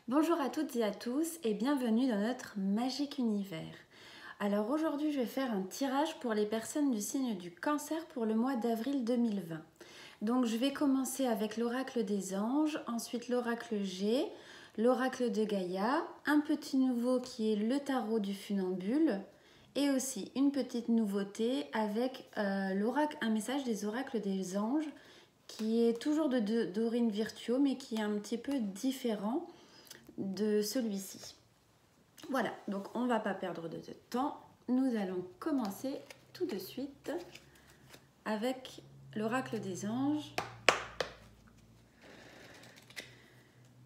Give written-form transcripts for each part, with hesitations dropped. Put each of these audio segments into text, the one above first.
Bonjour à toutes et à tous et bienvenue dans notre magique univers. Alors aujourd'hui je vais faire un tirage pour les personnes du signe du Cancer pour le mois d'avril 2020. Donc je vais commencer avec l'oracle des anges, ensuite l'oracle G, l'oracle de Gaïa, un petit nouveau qui est le tarot du funambule et aussi une petite nouveauté avec un message des oracles des anges qui est toujours de Dorine Virtuo mais qui est un petit peu différent de celui-ci. Voilà, donc on ne va pas perdre de temps. Nous allons commencer tout de suite avec l'oracle des anges.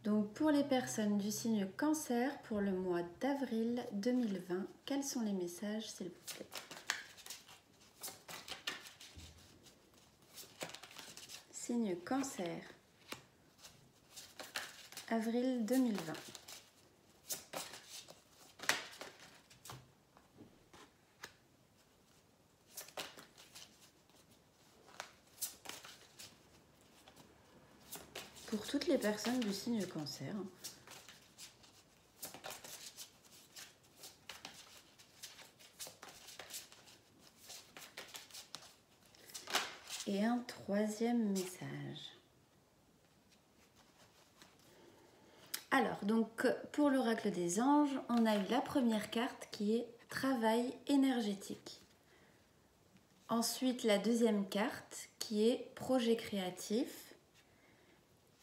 Donc pour les personnes du signe Cancer pour le mois d'avril 2020, quels sont les messages s'il vous plaît? Signe Cancer, avril 2020. Pour toutes les personnes du signe Cancer, et un troisième message. Alors, donc pour l'oracle des anges, on a eu la première carte qui est travail énergétique. Ensuite, la deuxième carte qui est projet créatif.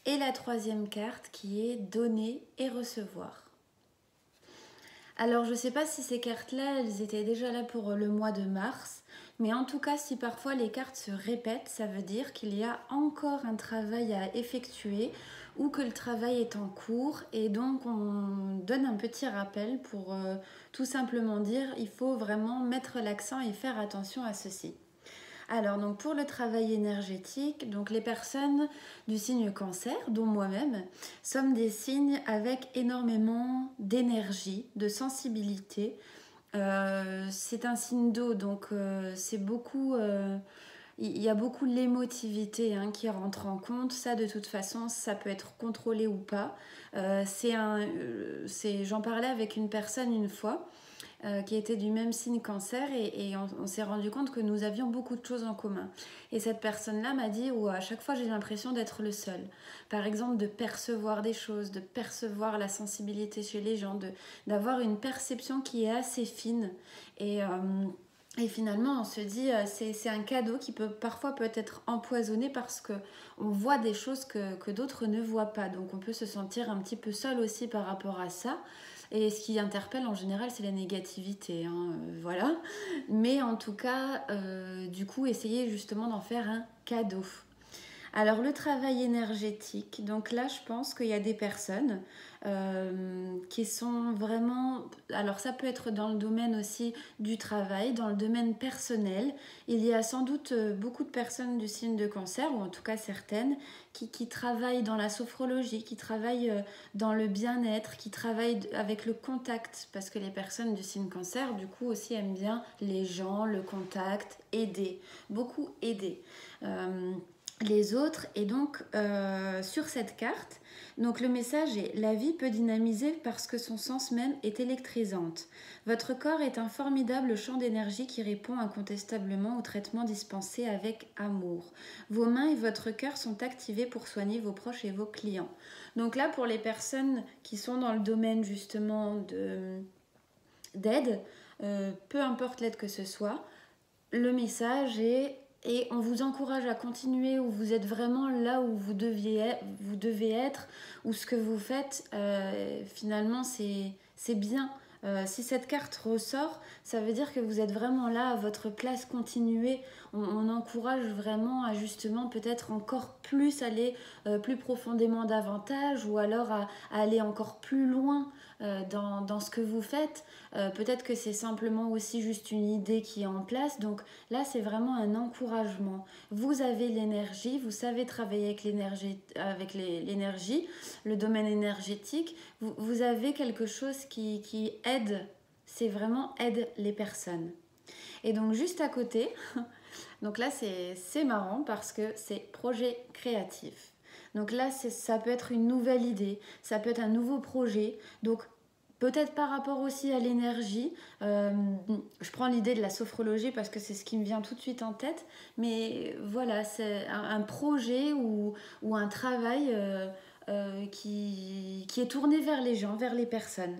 Et la troisième carte qui est donner et recevoir. Alors, je ne sais pas si ces cartes-là, elles étaient déjà là pour le mois de mars. Mais en tout cas, si parfois les cartes se répètent, ça veut dire qu'il y a encore un travail à effectuer ou que le travail est en cours. Et donc, on donne un petit rappel pour tout simplement dire il faut vraiment mettre l'accent et faire attention à ceci. Alors, donc pour le travail énergétique, donc les personnes du signe Cancer, dont moi-même, sommes des signes avec énormément d'énergie, de sensibilité. C'est un signe d'eau, donc c'est beaucoup... il y a beaucoup l'émotivité qui rentre en compte. Ça, de toute façon, ça peut être contrôlé ou pas. J'en parlais avec une personne une fois qui était du même signe Cancer et on s'est rendu compte que nous avions beaucoup de choses en commun. Et cette personne-là m'a dit à chaque fois j'ai l'impression d'être le seul. Par exemple, de percevoir des choses, de percevoir la sensibilité chez les gens, d'avoir une perception qui est assez fine. Et finalement, on se dit, c'est un cadeau qui parfois peut être empoisonné parce qu'on voit des choses que d'autres ne voient pas. Donc on peut se sentir un petit peu seul aussi par rapport à ça. Et ce qui interpelle en général, c'est la négativité. Voilà. Mais en tout cas, du coup, essayez justement d'en faire un cadeau. Alors le travail énergétique, donc là je pense qu'il y a des personnes qui sont vraiment... Alors ça peut être dans le domaine aussi du travail, dans le domaine personnel. Il y a sans doute beaucoup de personnes du signe de Cancer, ou en tout cas certaines, qui travaillent dans la sophrologie, qui travaillent dans le bien-être, qui travaillent avec le contact, parce que les personnes du signe Cancer, du coup aussi aiment bien les gens, le contact, aider, beaucoup aider. Les autres. Et donc sur cette carte, donc le message est: la vie peut dynamiser parce que son sens même est électrisante. Votre corps est un formidable champ d'énergie qui répond incontestablement au traitement dispensé avec amour. Vos mains et votre cœur sont activés pour soigner vos proches et vos clients. Donc là, pour les personnes qui sont dans le domaine justement d'aide, peu importe l'aide que ce soit, le message est: et on vous encourage à continuer, où vous êtes vraiment là où vous devez être, où ce que vous faites, finalement, c'est bien. Si cette carte ressort, ça veut dire que vous êtes vraiment là à votre place, continuez. On encourage vraiment à justement peut-être encore plus aller plus profondément davantage, ou alors à aller encore plus loin dans ce que vous faites. Peut-être que c'est simplement aussi juste une idée qui est en place. Donc là, c'est vraiment un encouragement. Vous avez l'énergie, vous savez travailler avec l'énergie, le domaine énergétique. Vous avez quelque chose qui aide, c'est vraiment aide les personnes. Et donc juste à côté, donc là c'est marrant parce que c'est projet créatif. Donc là, ça peut être une nouvelle idée, ça peut être un nouveau projet. Donc peut-être par rapport aussi à l'énergie, je prends l'idée de la sophrologie parce que c'est ce qui me vient tout de suite en tête, mais voilà, c'est un projet ou un travail qui est tourné vers les gens, vers les personnes.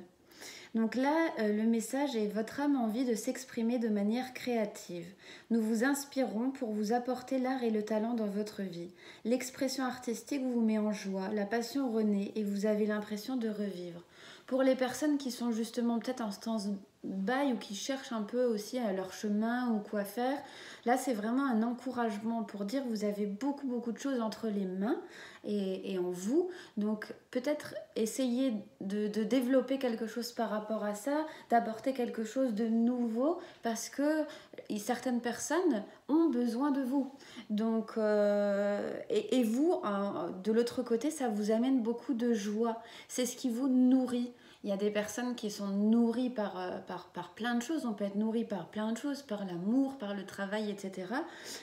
Donc là, le message est: votre âme a envie de s'exprimer de manière créative. Nous vous inspirons pour vous apporter l'art et le talent dans votre vie. L'expression artistique vous met en joie, la passion renaît et vous avez l'impression de revivre. Pour les personnes qui sont justement peut-être en stand-by ou qui cherchent un peu aussi à leur chemin ou quoi faire, là c'est vraiment un encouragement pour dire: vous avez beaucoup de choses entre les mains et en vous, donc peut-être essayer de développer quelque chose par rapport à ça, d'apporter quelque chose de nouveau, parce que certaines personnes ont besoin de vous. Donc, et vous, de l'autre côté, ça vous amène beaucoup de joie. C'est ce qui vous nourrit. Il y a des personnes qui sont nourries par plein de choses. On peut être nourri par plein de choses, par l'amour, par le travail, etc.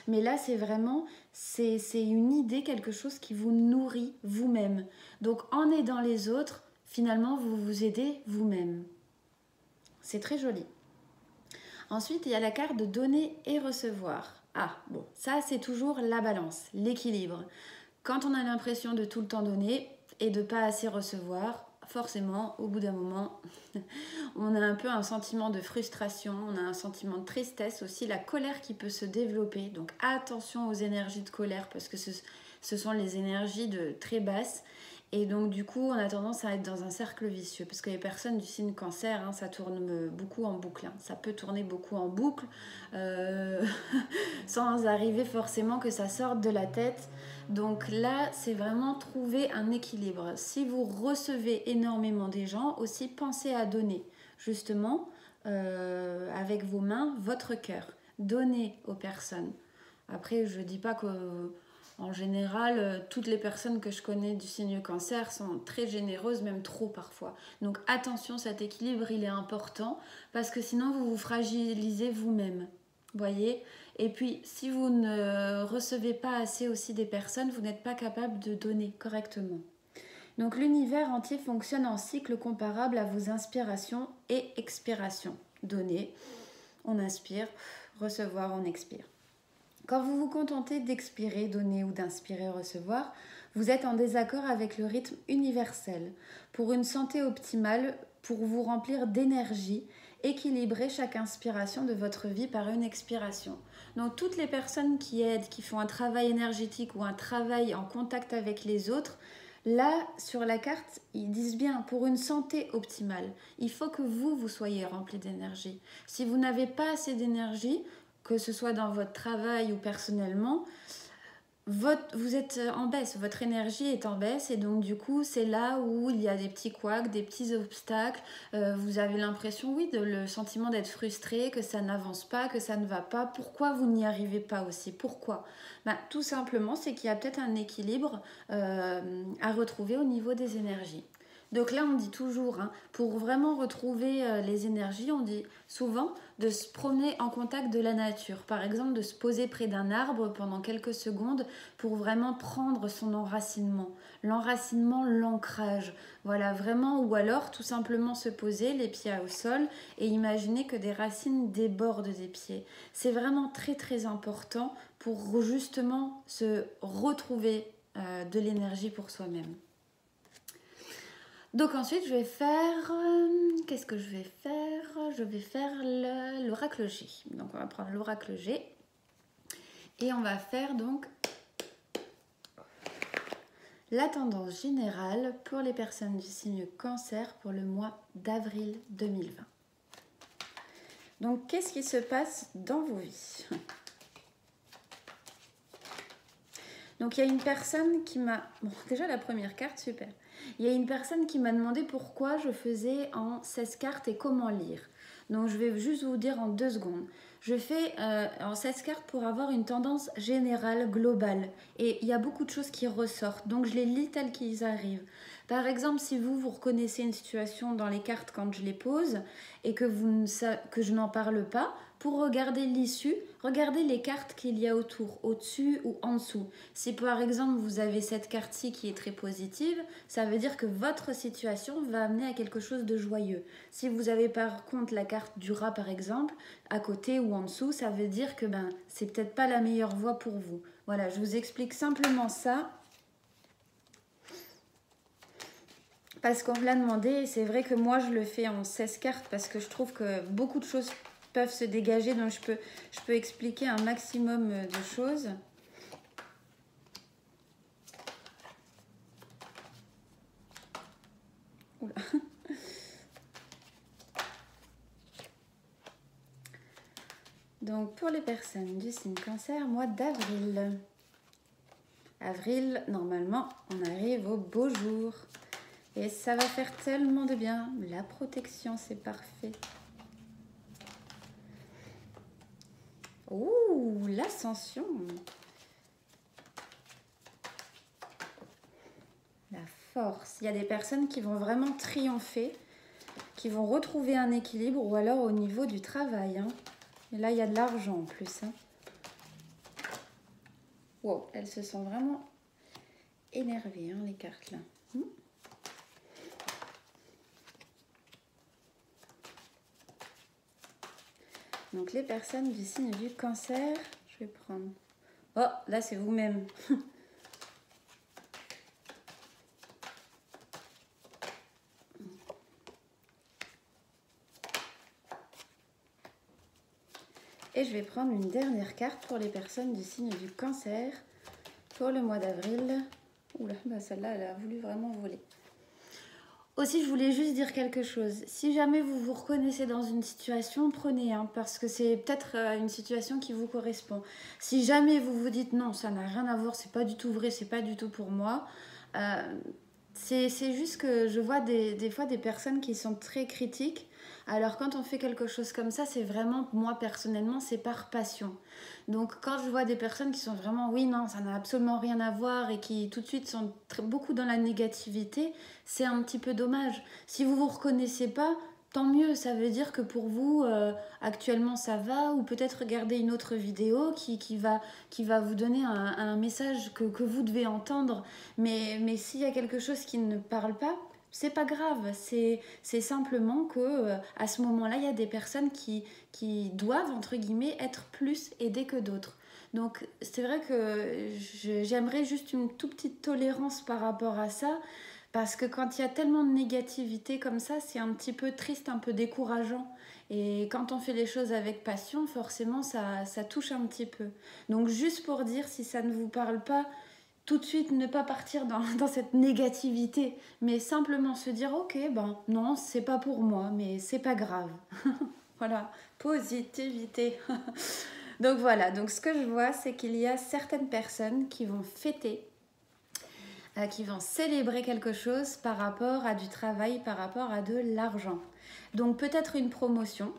Mais là, c'est vraiment, c'est une idée, quelque chose qui vous nourrit vous-même. Donc, en aidant les autres, finalement, vous vous aidez vous-même. C'est très joli. Ensuite, il y a la carte de donner et recevoir. Ah, bon, ça c'est toujours la balance, l'équilibre. Quand on a l'impression de tout le temps donner et de pas assez recevoir, forcément, au bout d'un moment, on a un peu un sentiment de frustration, on a un sentiment de tristesse, aussi la colère qui peut se développer. Donc attention aux énergies de colère parce que ce sont les énergies de très basses. Et donc du coup, on a tendance à être dans un cercle vicieux parce que les personnes du signe cancer, hein, ça tourne beaucoup en boucle. Hein. Ça peut tourner beaucoup en boucle sans arriver forcément que ça sorte de la tête. Donc là, c'est vraiment trouver un équilibre. Si vous recevez énormément des gens, aussi pensez à donner. Justement, avec vos mains, votre cœur. Donnez aux personnes. Après, je ne dis pas que... En général, toutes les personnes que je connais du signe cancer sont très généreuses, même trop parfois. Donc attention, cet équilibre, il est important parce que sinon vous vous fragilisez vous-même. Voyez ? Et puis, si vous ne recevez pas assez aussi des personnes, vous n'êtes pas capable de donner correctement. Donc l'univers entier fonctionne en cycle comparable à vos inspirations et expirations. Donner, on inspire, recevoir, on expire. Quand vous vous contentez d'expirer, donner ou d'inspirer, recevoir, vous êtes en désaccord avec le rythme universel. Pour une santé optimale, pour vous remplir d'énergie, équilibrez chaque inspiration de votre vie par une expiration. Donc toutes les personnes qui aident, qui font un travail énergétique ou un travail en contact avec les autres, là, sur la carte, ils disent bien, pour une santé optimale, il faut que vous soyez rempli d'énergie. Si vous n'avez pas assez d'énergie, que ce soit dans votre travail ou personnellement, vous êtes en baisse, votre énergie est en baisse et donc du coup c'est là où il y a des petits couacs, des petits obstacles, vous avez l'impression, oui, le sentiment d'être frustré, que ça n'avance pas, que ça ne va pas. Pourquoi vous n'y arrivez pas aussi? Pourquoi? Tout simplement, c'est qu'il y a peut-être un équilibre à retrouver au niveau des énergies. Donc là, on dit toujours, pour vraiment retrouver les énergies, on dit souvent de se promener en contact de la nature. Par exemple, de se poser près d'un arbre pendant quelques secondes pour vraiment prendre son enracinement. L'enracinement, l'ancrage. Voilà, vraiment. Ou alors, tout simplement se poser, les pieds au sol, et imaginer que des racines débordent des pieds. C'est vraiment très, très important pour justement se retrouver de l'énergie pour soi-même. Donc ensuite, je vais faire... qu'est-ce que je vais faire? Je vais faire l'oracle G. Donc on va prendre l'oracle G. Et on va faire donc la tendance générale pour les personnes du signe cancer pour le mois d'avril 2020. Donc qu'est-ce qui se passe dans vos vies? Donc il y a une personne qui m'a... Bon, déjà la première carte, super. Il y a une personne qui m'a demandé pourquoi je faisais en 16 cartes et comment lire. Donc je vais juste vous dire en 2 secondes. Je fais en 16 cartes pour avoir une tendance générale, globale. Et il y a beaucoup de choses qui ressortent. Donc je les lis telles qu'ils arrivent. Par exemple, si vous reconnaissez une situation dans les cartes quand je les pose et que je n'en parle pas, pour regarder l'issue, regardez les cartes qu'il y a autour, au-dessus ou en dessous. Si par exemple vous avez cette carte-ci qui est très positive, ça veut dire que votre situation va amener à quelque chose de joyeux. Si vous avez par contre la carte du rat par exemple, à côté ou en dessous, ça veut dire que c'est peut-être pas la meilleure voie pour vous. Voilà, je vous explique simplement ça. Parce qu'on me l'a demandé, et c'est vrai que moi je le fais en 16 cartes parce que je trouve que beaucoup de choses peuvent se dégager, donc je peux expliquer un maximum de choses. Oula. Donc pour les personnes du signe Cancer, mois d'avril. Avril, normalement, on arrive au beau jour. Et ça va faire tellement de bien. La protection, c'est parfait. Ouh, l'ascension. La force. Il y a des personnes qui vont vraiment triompher, qui vont retrouver un équilibre, ou alors au niveau du travail. Hein. Et là, il y a de l'argent en plus. Hein. Wow, elles se sont vraiment énervées, hein, les cartes là. Donc les personnes du signe du Cancer, je vais prendre... Oh, là c'est vous-même. Et je vais prendre une dernière carte pour les personnes du signe du Cancer pour le mois d'avril. Oula, celle-là, elle a voulu vraiment voler. Aussi, je voulais juste dire quelque chose. Si jamais vous vous reconnaissez dans une situation, prenez un, parce que c'est peut-être une situation qui vous correspond. Si jamais vous vous dites non, ça n'a rien à voir, c'est pas du tout vrai, c'est pas du tout pour moi, c'est juste que je vois des fois des personnes qui sont très critiques. Alors quand on fait quelque chose comme ça, c'est vraiment, moi personnellement, c'est par passion. Donc quand je vois des personnes qui sont vraiment, oui, non, ça n'a absolument rien à voir et qui tout de suite sont beaucoup dans la négativité, c'est un petit peu dommage. Si vous vous reconnaissez pas, tant mieux, ça veut dire que pour vous, actuellement ça va, ou peut-être regarder une autre vidéo qui va vous donner un message que vous devez entendre. Mais s'il y a quelque chose qui ne parle pas, c'est pas grave, c'est simplement que à ce moment-là, il y a des personnes qui doivent, entre guillemets, être plus aidées que d'autres. Donc c'est vrai que j'aimerais juste une toute petite tolérance par rapport à ça, parce que quand il y a tellement de négativité comme ça, c'est un petit peu triste, un peu décourageant. Et quand on fait les choses avec passion, forcément, ça touche un petit peu. Donc juste pour dire, si ça ne vous parle pas, tout de suite ne pas partir dans cette négativité, mais simplement se dire ok, ben non, c'est pas pour moi, mais c'est pas grave. Voilà, positivité. Donc voilà, donc ce que je vois, c'est qu'il y a certaines personnes qui vont fêter, qui vont célébrer quelque chose par rapport à du travail, par rapport à de l'argent. Donc peut-être une promotion,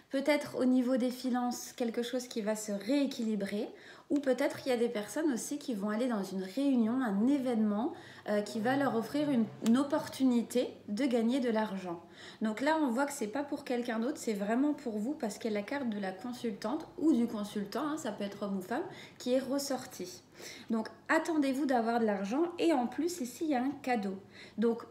peut-être au niveau des finances, quelque chose qui va se rééquilibrer, ou peut-être qu'il y a des personnes aussi qui vont aller dans une réunion, un événement qui va leur offrir une opportunité de gagner de l'argent. Donc là, on voit que c'est pas pour quelqu'un d'autre, c'est vraiment pour vous parce qu'il y a la carte de la consultante ou du consultant, hein, ça peut être homme ou femme, qui est ressortie. Donc attendez-vous d'avoir de l'argent et en plus ici il y a un cadeau. Donc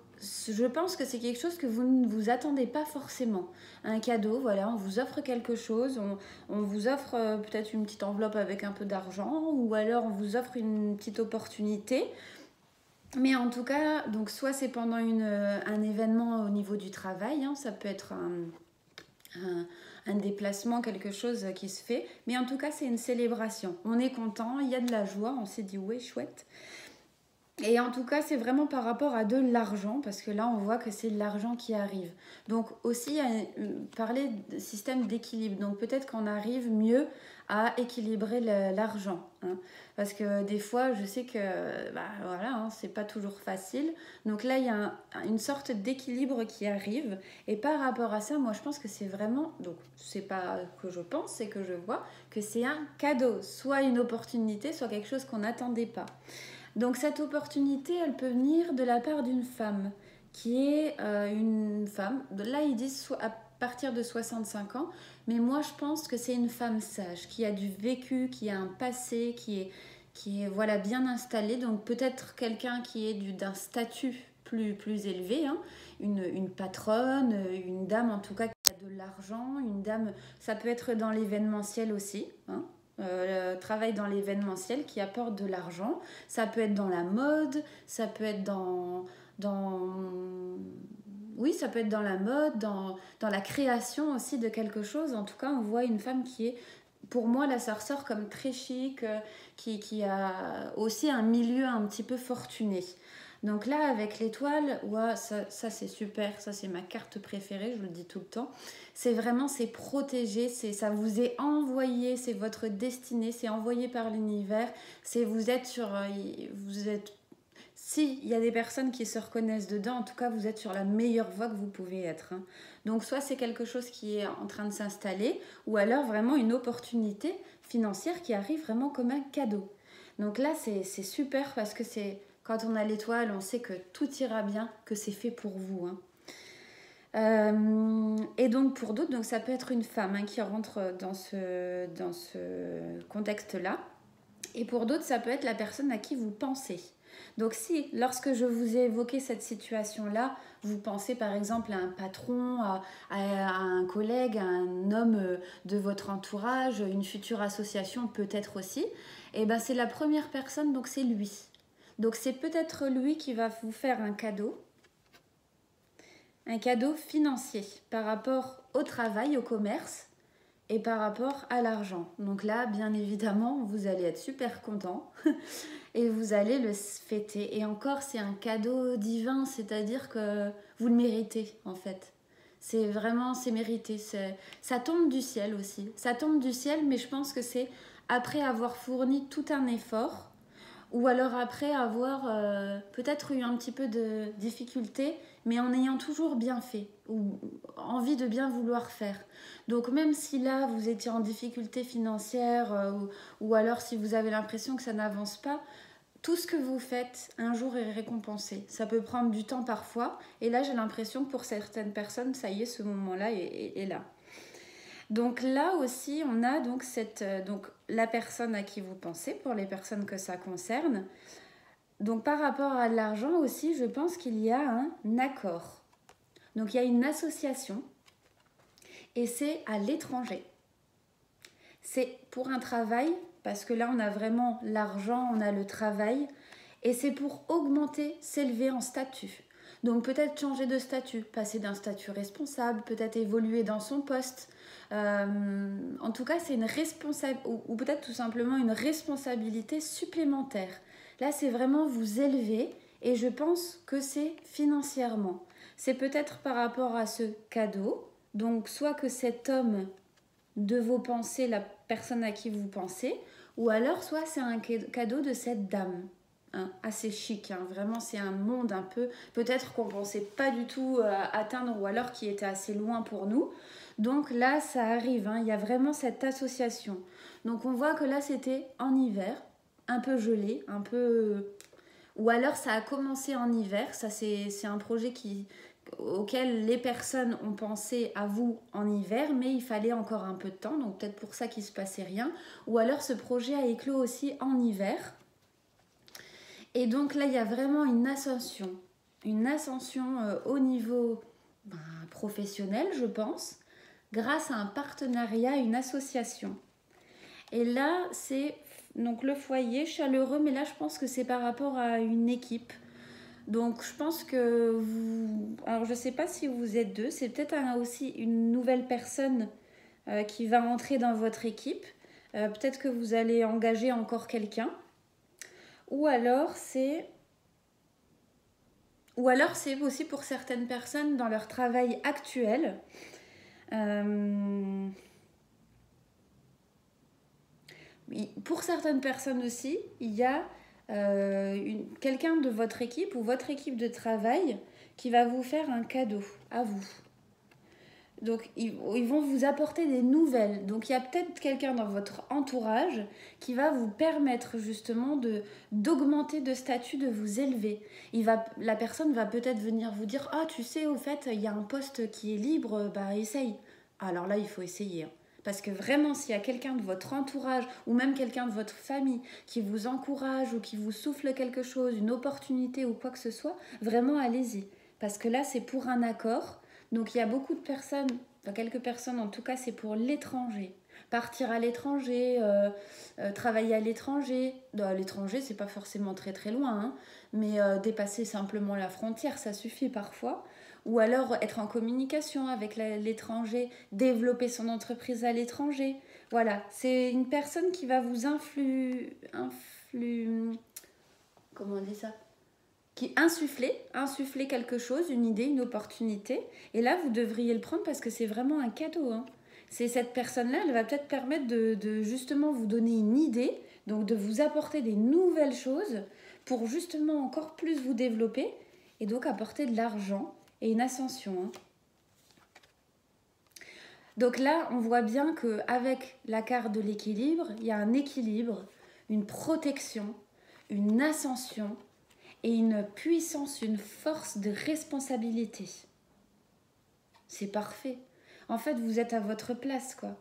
je pense que c'est quelque chose que vous ne vous attendez pas forcément. Un cadeau, voilà, on vous offre quelque chose, on vous offre peut-être une petite enveloppe avec un peu d'argent ou alors on vous offre une petite opportunité. Mais en tout cas, donc soit c'est pendant un événement au niveau du travail, hein, ça peut être un déplacement, quelque chose qui se fait, mais en tout cas c'est une célébration. On est content, il y a de la joie, on s'est dit ouais, chouette. Et en tout cas, c'est vraiment par rapport à de l'argent, parce que là, on voit que c'est de l'argent qui arrive. Donc aussi, parler de système d'équilibre. Donc peut-être qu'on arrive mieux à équilibrer l'argent. Hein. Parce que des fois, je sais que voilà, hein, c'est pas toujours facile. Donc là, il y a une sorte d'équilibre qui arrive. Et par rapport à ça, moi, je pense que c'est vraiment... Donc, c'est pas que je pense, c'est que je vois que c'est un cadeau. Soit une opportunité, soit quelque chose qu'on n'attendait pas. Donc cette opportunité, elle peut venir de la part d'une femme, qui est une femme. Là, ils disent partir de 65 ans, mais moi je pense que c'est une femme sage, qui a du vécu, qui a un passé, qui est voilà, bien installée, donc peut-être quelqu'un qui est d'un statut plus élevé, hein, une patronne, une dame en tout cas qui a de l'argent, une dame, ça peut être dans l'événementiel aussi, hein, travaille dans l'événementiel qui apporte de l'argent, ça peut être dans la mode, ça peut être oui, ça peut être dans la mode, dans la création aussi de quelque chose. En tout cas, on voit une femme qui est, pour moi, là, ça ressort comme très chic, qui a aussi un milieu un petit peu fortuné. Donc là, avec l'étoile, ouais, ça c'est super, ça c'est ma carte préférée, je le dis tout le temps. C'est vraiment, c'est protégé, ça vous est envoyé, c'est votre destinée, c'est envoyé par l'univers. Vous êtes si il y a des personnes qui se reconnaissent dedans, en tout cas, vous êtes sur la meilleure voie que vous pouvez être, hein. Donc, soit c'est quelque chose qui est en train de s'installer, ou alors vraiment une opportunité financière qui arrive vraiment comme un cadeau. Donc là, c'est super parce que quand on a l'étoile, on sait que tout ira bien, que c'est fait pour vous, hein. Et donc pour d'autres, donc ça peut être une femme, hein, qui rentre dans ce contexte-là. Et pour d'autres, ça peut être la personne à qui vous pensez. Donc si, lorsque je vous ai évoqué cette situation-là, vous pensez par exemple à un patron, à un collègue, à un homme de votre entourage, une future association peut-être aussi, et ben c'est la première personne, donc c'est lui. Donc c'est peut-être lui qui va vous faire un cadeau financier par rapport au travail, au commerce, et par rapport à l'argent. Donc là, bien évidemment, vous allez être super content et vous allez le fêter. Et encore, c'est un cadeau divin, c'est-à-dire que vous le méritez en fait. C'est mérité. Ça tombe du ciel aussi. Ça tombe du ciel, mais je pense que c'est après avoir fourni tout un effort ou alors après avoir peut-être eu un petit peu de difficulté, mais en ayant toujours bien fait ou envie de bien vouloir faire. Donc même si là vous étiez en difficulté financière ou alors si vous avez l'impression que ça n'avance pas, tout ce que vous faites un jour est récompensé. Ça peut prendre du temps parfois, et là j'ai l'impression que pour certaines personnes, ça y est, ce moment-là est là. Donc là aussi, on a donc la personne à qui vous pensez, pour les personnes que ça concerne. Donc par rapport à l'argent aussi, je pense qu'il y a un accord. Donc il y a une association, et c'est à l'étranger. C'est pour un travail, parce que là on a vraiment l'argent, on a le travail, et c'est pour augmenter, s'élever en statut. Donc peut-être changer de statut, passer d'un statut responsable, peut-être évoluer dans son poste. En tout cas, c'est une responsabilité, ou peut-être tout simplement une responsabilité supplémentaire. Là, c'est vraiment vous élever, et je pense que c'est financièrement. C'est peut-être par rapport à ce cadeau, donc soit que cet homme de vos pensées, la personne à qui vous pensez, ou alors soit c'est un cadeau de cette dame. Hein, assez chic, hein, vraiment c'est un monde un peu, peut-être qu'on ne pensait pas du tout atteindre, ou alors qui était assez loin pour nous. Donc là ça arrive, hein, il y a vraiment cette association. Donc on voit que là c'était en hiver, un peu gelé, un peu... Ou alors ça a commencé en hiver, ça c'est un projet auquel les personnes ont pensé à vous en hiver, mais il fallait encore un peu de temps, donc peut-être pour ça qu'il ne se passait rien. Ou alors ce projet a éclos aussi en hiver. Et donc là, il y a vraiment une ascension au niveau professionnel, je pense, grâce à un partenariat, une association. Et là, c'est donc le foyer chaleureux, mais là, je pense que c'est par rapport à une équipe. Donc, je pense que vous... Alors, je ne sais pas si vous êtes deux, c'est peut-être aussi une nouvelle personne qui va entrer dans votre équipe. Peut-être que vous allez engager encore quelqu'un. Ou alors c'est aussi pour certaines personnes dans leur travail actuel. Pour certaines personnes aussi, il y a quelqu'un de votre équipe ou votre équipe de travail qui va vous faire un cadeau à vous. Donc, ils vont vous apporter des nouvelles. Donc, il y a peut-être quelqu'un dans votre entourage qui va vous permettre justement d'augmenter de statut, de vous élever. La personne va peut-être venir vous dire « Ah, tu sais, au fait, il y a un poste qui est libre, bah essaye. » Alors là, il faut essayer. Hein. Parce que vraiment, s'il y a quelqu'un de votre entourage ou même quelqu'un de votre famille qui vous encourage ou qui vous souffle quelque chose, une opportunité ou quoi que ce soit, vraiment, allez-y. Parce que là, c'est pour un accord. Donc il y a beaucoup de personnes, enfin quelques personnes en tout cas, c'est pour l'étranger. Partir à l'étranger, travailler à l'étranger. À l'étranger, c'est pas forcément très très loin, hein, mais dépasser simplement la frontière, ça suffit parfois. Ou alors être en communication avec l'étranger, développer son entreprise à l'étranger. Voilà, c'est une personne qui va vous comment on dit ça, qui insuffler quelque chose, une idée, une opportunité. Et là, vous devriez le prendre parce que c'est vraiment un cadeau. Hein. C'est cette personne-là, elle va peut-être permettre de justement vous donner une idée, donc de vous apporter des nouvelles choses pour justement encore plus vous développer et donc apporter de l'argent et une ascension. Hein. Donc là, on voit bien qu'avec la carte de l'équilibre, il y a un équilibre, une protection, une ascension, et une puissance, une force de responsabilité. C'est parfait. En fait, vous êtes à votre place, quoi.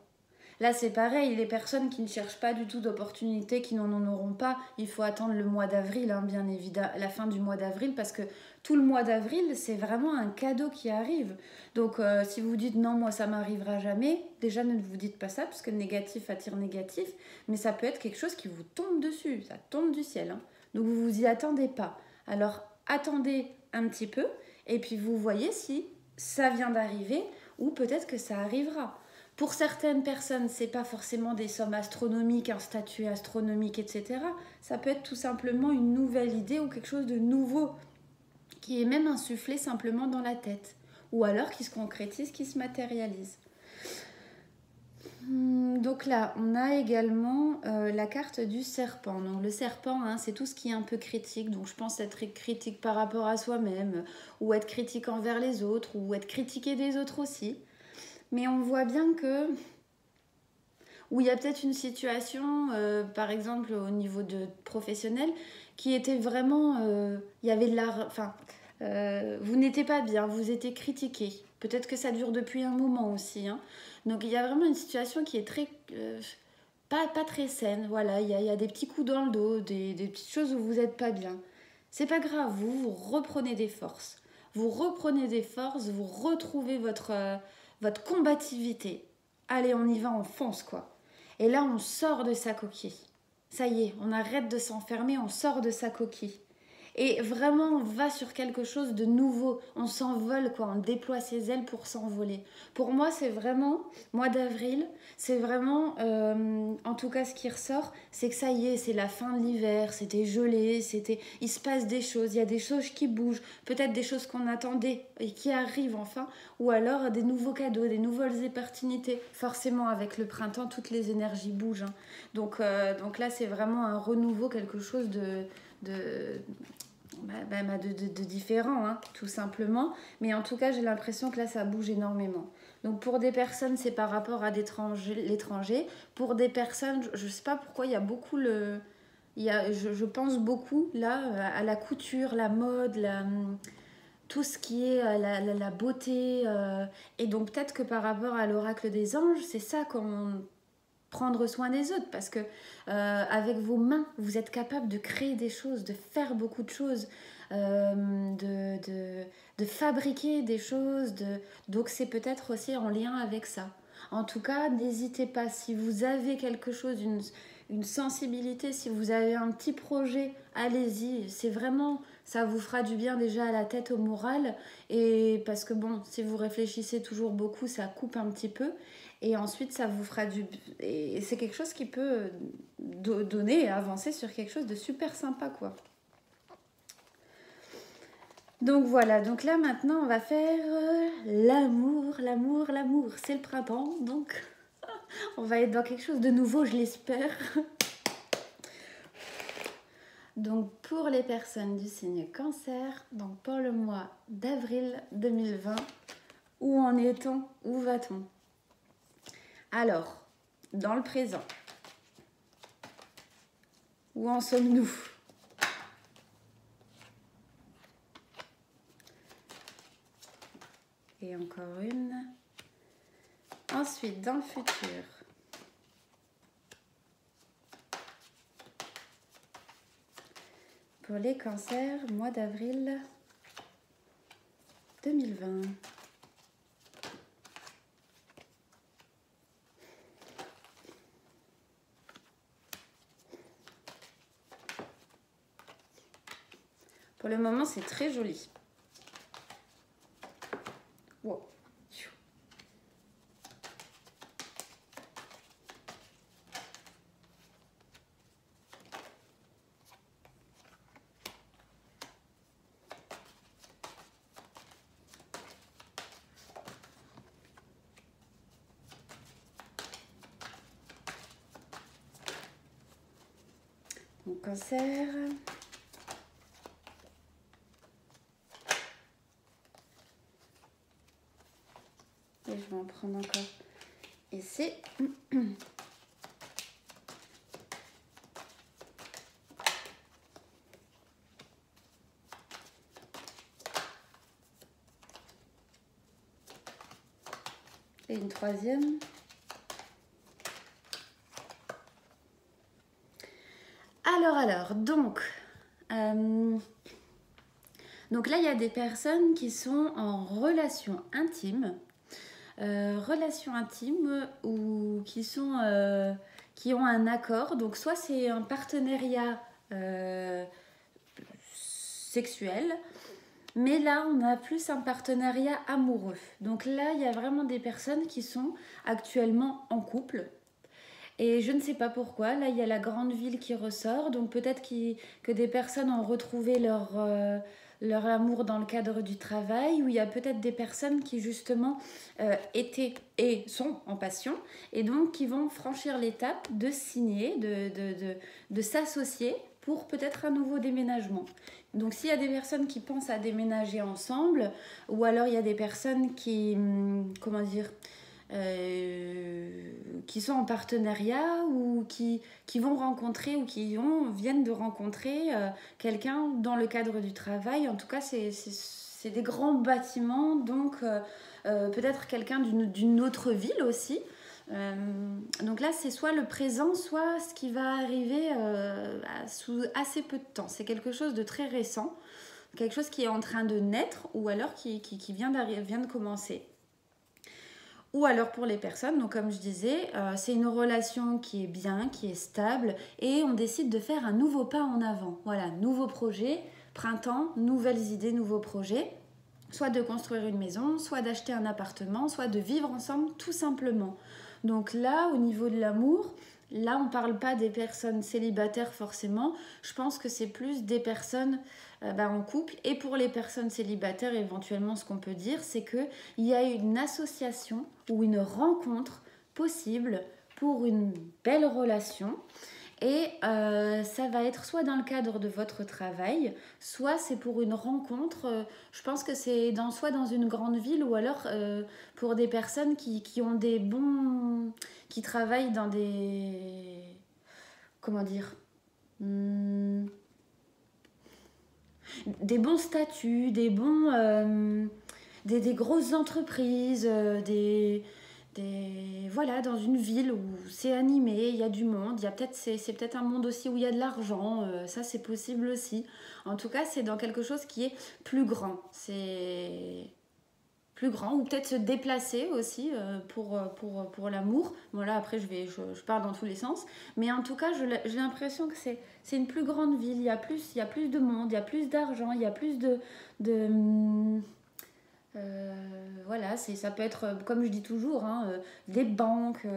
Là, c'est pareil, les personnes qui ne cherchent pas du tout d'opportunités, qui n'en auront pas, il faut attendre le mois d'avril, hein, bien évidemment, la fin du mois d'avril, parce que tout le mois d'avril, c'est vraiment un cadeau qui arrive. Donc, si vous dites non, moi, ça m'arrivera jamais, déjà, ne vous dites pas ça, parce que négatif attire négatif, mais ça peut être quelque chose qui vous tombe dessus, ça tombe du ciel. Hein. Donc, vous vous y attendez pas. Alors, attendez un petit peu, et puis vous voyez si ça vient d'arriver, ou peut-être que ça arrivera. Pour certaines personnes, c'est pas forcément des sommes astronomiques, un statut astronomique, etc. Ça peut être tout simplement une nouvelle idée ou quelque chose de nouveau qui est même insufflé simplement dans la tête. Ou alors qui se concrétise, qui se matérialise. Donc là, on a également la carte du serpent. Donc le serpent, hein, c'est tout ce qui est un peu critique. Donc je pense être critique par rapport à soi-même, ou être critique envers les autres, ou être critiqué des autres aussi. Mais on voit bien que où il y a peut-être une situation, par exemple au niveau de professionnel, qui était vraiment, il y avait de la, enfin, vous n'étiez pas bien, vous étiez critiqué. Peut-être que ça dure depuis un moment aussi. Hein. Donc il y a vraiment une situation qui est très, pas très saine. Voilà, il y a des petits coups dans le dos, des petites choses où vous n'êtes pas bien. C'est pas grave, vous reprenez des forces. Vous reprenez des forces, vous retrouvez votre combativité. Allez, on y va, on fonce quoi. Et là, on sort de sa coquille. Ça y est, on arrête de s'enfermer, on sort de sa coquille. Et vraiment, on va sur quelque chose de nouveau. On s'envole, quoi. On déploie ses ailes pour s'envoler. Pour moi, c'est vraiment, mois d'avril, c'est vraiment, en tout cas, ce qui ressort, c'est que ça y est, c'est la fin de l'hiver, c'était gelé, il se passe des choses, il y a des choses qui bougent, peut-être des choses qu'on attendait et qui arrivent enfin, ou alors des nouveaux cadeaux, des nouvelles opportunités. Forcément, avec le printemps, toutes les énergies bougent. Hein. Donc là, c'est vraiment un renouveau, quelque chose de différent, hein, tout simplement. Mais en tout cas, j'ai l'impression que là, ça bouge énormément. Donc pour des personnes, c'est par rapport à l'étranger. Pour des personnes, je ne sais pas pourquoi, il y a beaucoup je pense beaucoup là à la couture, la mode, tout ce qui est la beauté. Et donc peut-être que par rapport à l'oracle des anges, c'est ça qu'on prendre soin des autres parce que avec vos mains, vous êtes capable de créer des choses, de faire beaucoup de choses, de fabriquer des choses. Donc c'est peut-être aussi en lien avec ça. En tout cas, n'hésitez pas, si vous avez quelque chose, une sensibilité, si vous avez un petit projet, allez-y. C'est vraiment, ça vous fera du bien déjà à la tête, au moral. Et parce que bon, si vous réfléchissez toujours beaucoup, ça coupe un petit peu. Et ensuite, ça vous fera du... Et c'est quelque chose qui peut donner et avancer sur quelque chose de super sympa, quoi. Donc voilà, donc là maintenant, on va faire l'amour. C'est le printemps, donc on va être dans quelque chose de nouveau, je l'espère. Donc pour les personnes du signe Cancer, donc pour le mois d'avril 2020, Où en est-on? Où va-t-on? Alors, dans le présent, où en sommes-nous? Et encore une. Ensuite, dans le futur. Pour les cancers, mois d'avril 2020. Pour le moment, c'est très joli. Wow. Donc, cancer. Et je vais en prendre encore ici. Et une troisième. Alors, donc là, il y a des personnes qui sont en relation intime. Ou qui ont un accord. Donc, soit c'est un partenariat sexuel, mais là, on a plus un partenariat amoureux. Donc là, il y a vraiment des personnes qui sont actuellement en couple. Et je ne sais pas pourquoi, là il y a la grande ville qui ressort, donc peut-être que des personnes ont retrouvé leur amour dans le cadre du travail, ou il y a peut-être des personnes qui justement étaient et sont en passion, et donc qui vont franchir l'étape de signer, de s'associer pour peut-être un nouveau déménagement. Donc s'il y a des personnes qui pensent à déménager ensemble, ou alors il y a des personnes qui, comment dire, qui sont en partenariat ou qui vont rencontrer ou viennent de rencontrer quelqu'un dans le cadre du travail. En tout cas, c'est des grands bâtiments, donc peut-être quelqu'un d'une autre ville aussi. Donc là, c'est soit le présent, soit ce qui va arriver sous assez peu de temps. C'est quelque chose de très récent, quelque chose qui est en train de naître ou alors qui vient de commencer. Ou alors pour les personnes, donc comme je disais, c'est une relation qui est bien, qui est stable, et on décide de faire un nouveau pas en avant. Voilà, nouveau projet, printemps, nouvelles idées, nouveaux projets. Soit de construire une maison, soit d'acheter un appartement, soit de vivre ensemble tout simplement. Donc là, au niveau de l'amour, là on ne parle pas des personnes célibataires forcément, je pense que c'est plus des personnes en couple. Et pour les personnes célibataires, éventuellement ce qu'on peut dire, c'est qu'il y a une association ou une rencontre possible pour une belle relation. Et ça va être soit dans le cadre de votre travail, soit c'est pour une rencontre. Je pense que c'est soit dans une grande ville, ou alors pour des personnes qui ont des bons... qui travaillent dans des... comment dire, des bons statuts, des bons... des grosses entreprises, voilà, dans une ville où c'est animé, il y a du monde, c'est peut-être un monde aussi où il y a de l'argent, ça c'est possible aussi. En tout cas, c'est dans quelque chose qui est plus grand. C'est plus grand, ou peut-être se déplacer aussi pour l'amour. Bon là, après, je pars dans tous les sens. Mais en tout cas, j'ai l'impression que c'est une plus grande ville. Il y a plus de monde, il y a plus d'argent, il y a plus voilà, ça peut être, comme je dis toujours, des banques,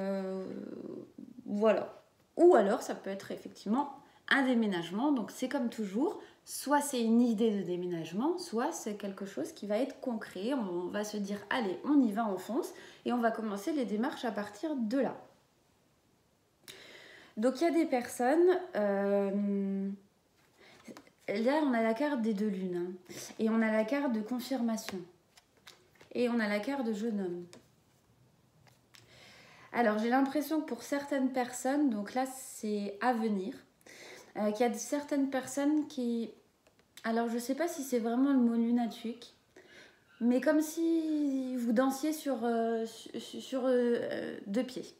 voilà. Ou alors, ça peut être effectivement un déménagement. Donc, c'est comme toujours, soit c'est une idée de déménagement, soit c'est quelque chose qui va être concret. On va se dire, allez, on y va, on fonce, et on va commencer les démarches à partir de là. Donc, il y a des personnes... là, on a la carte des deux lunes, et on a la carte de confirmation. et on a la carte de jeune homme. Alors j'ai l'impression que pour certaines personnes, donc là c'est à venir, qu'il y a certaines personnes qui... Alors je ne sais pas si c'est vraiment le mot lunatique, mais comme si vous dansiez sur deux pieds.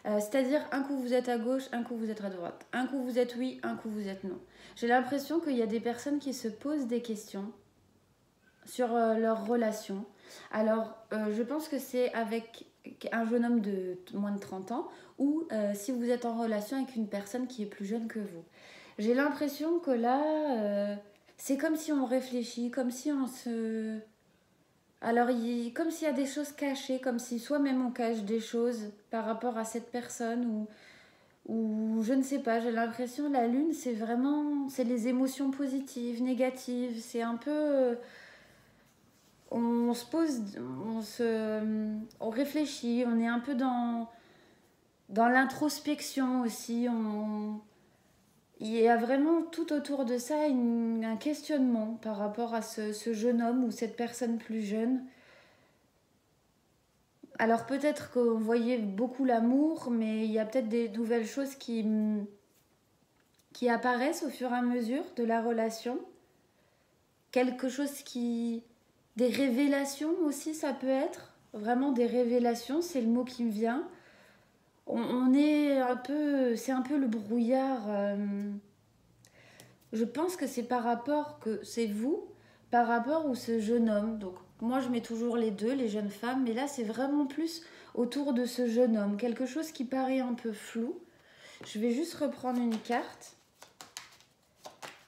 C'est-à-dire un coup vous êtes à gauche, un coup vous êtes à droite. Un coup vous êtes oui, un coup vous êtes non. J'ai l'impression qu'il y a des personnes qui se posent des questions sur leur relation. Alors je pense que c'est avec un jeune homme de moins de 30 ans ou si vous êtes en relation avec une personne qui est plus jeune que vous. J'ai l'impression que là, c'est comme si on réfléchit, comme si on se... Alors, comme s'il y a des choses cachées, comme si soi-même on cache des choses par rapport à cette personne ou je ne sais pas, j'ai l'impression la lune c'est vraiment, c'est les émotions positives, négatives, c'est un peu... on se pose, on réfléchit, on est un peu dans l'introspection aussi, il y a vraiment tout autour de ça un questionnement par rapport à ce jeune homme ou cette personne plus jeune. Alors peut-être qu'on voyait beaucoup l'amour, mais il y a peut-être des nouvelles choses qui apparaissent au fur et à mesure de la relation. Quelque chose qui... Des révélations aussi, ça peut être. Vraiment des révélations, c'est le mot qui me vient. On est un peu... C'est un peu le brouillard. Je pense que c'est par rapport que c'est vous, par rapport où ce jeune homme. Donc moi je mets toujours les deux, les jeunes femmes, mais là c'est vraiment plus autour de ce jeune homme, quelque chose qui paraît un peu flou. Je vais juste reprendre une carte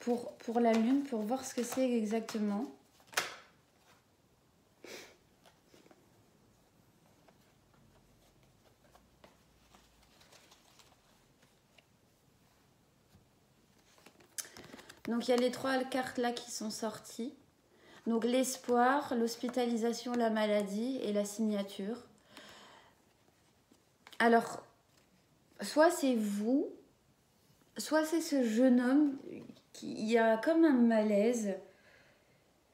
pour la lune, pour voir ce que c'est exactement. Donc il y a les trois cartes là qui sont sorties. Donc l'espoir, l'hospitalisation, la maladie et la signature. Alors, soit c'est vous, soit c'est ce jeune homme qui y a comme un malaise.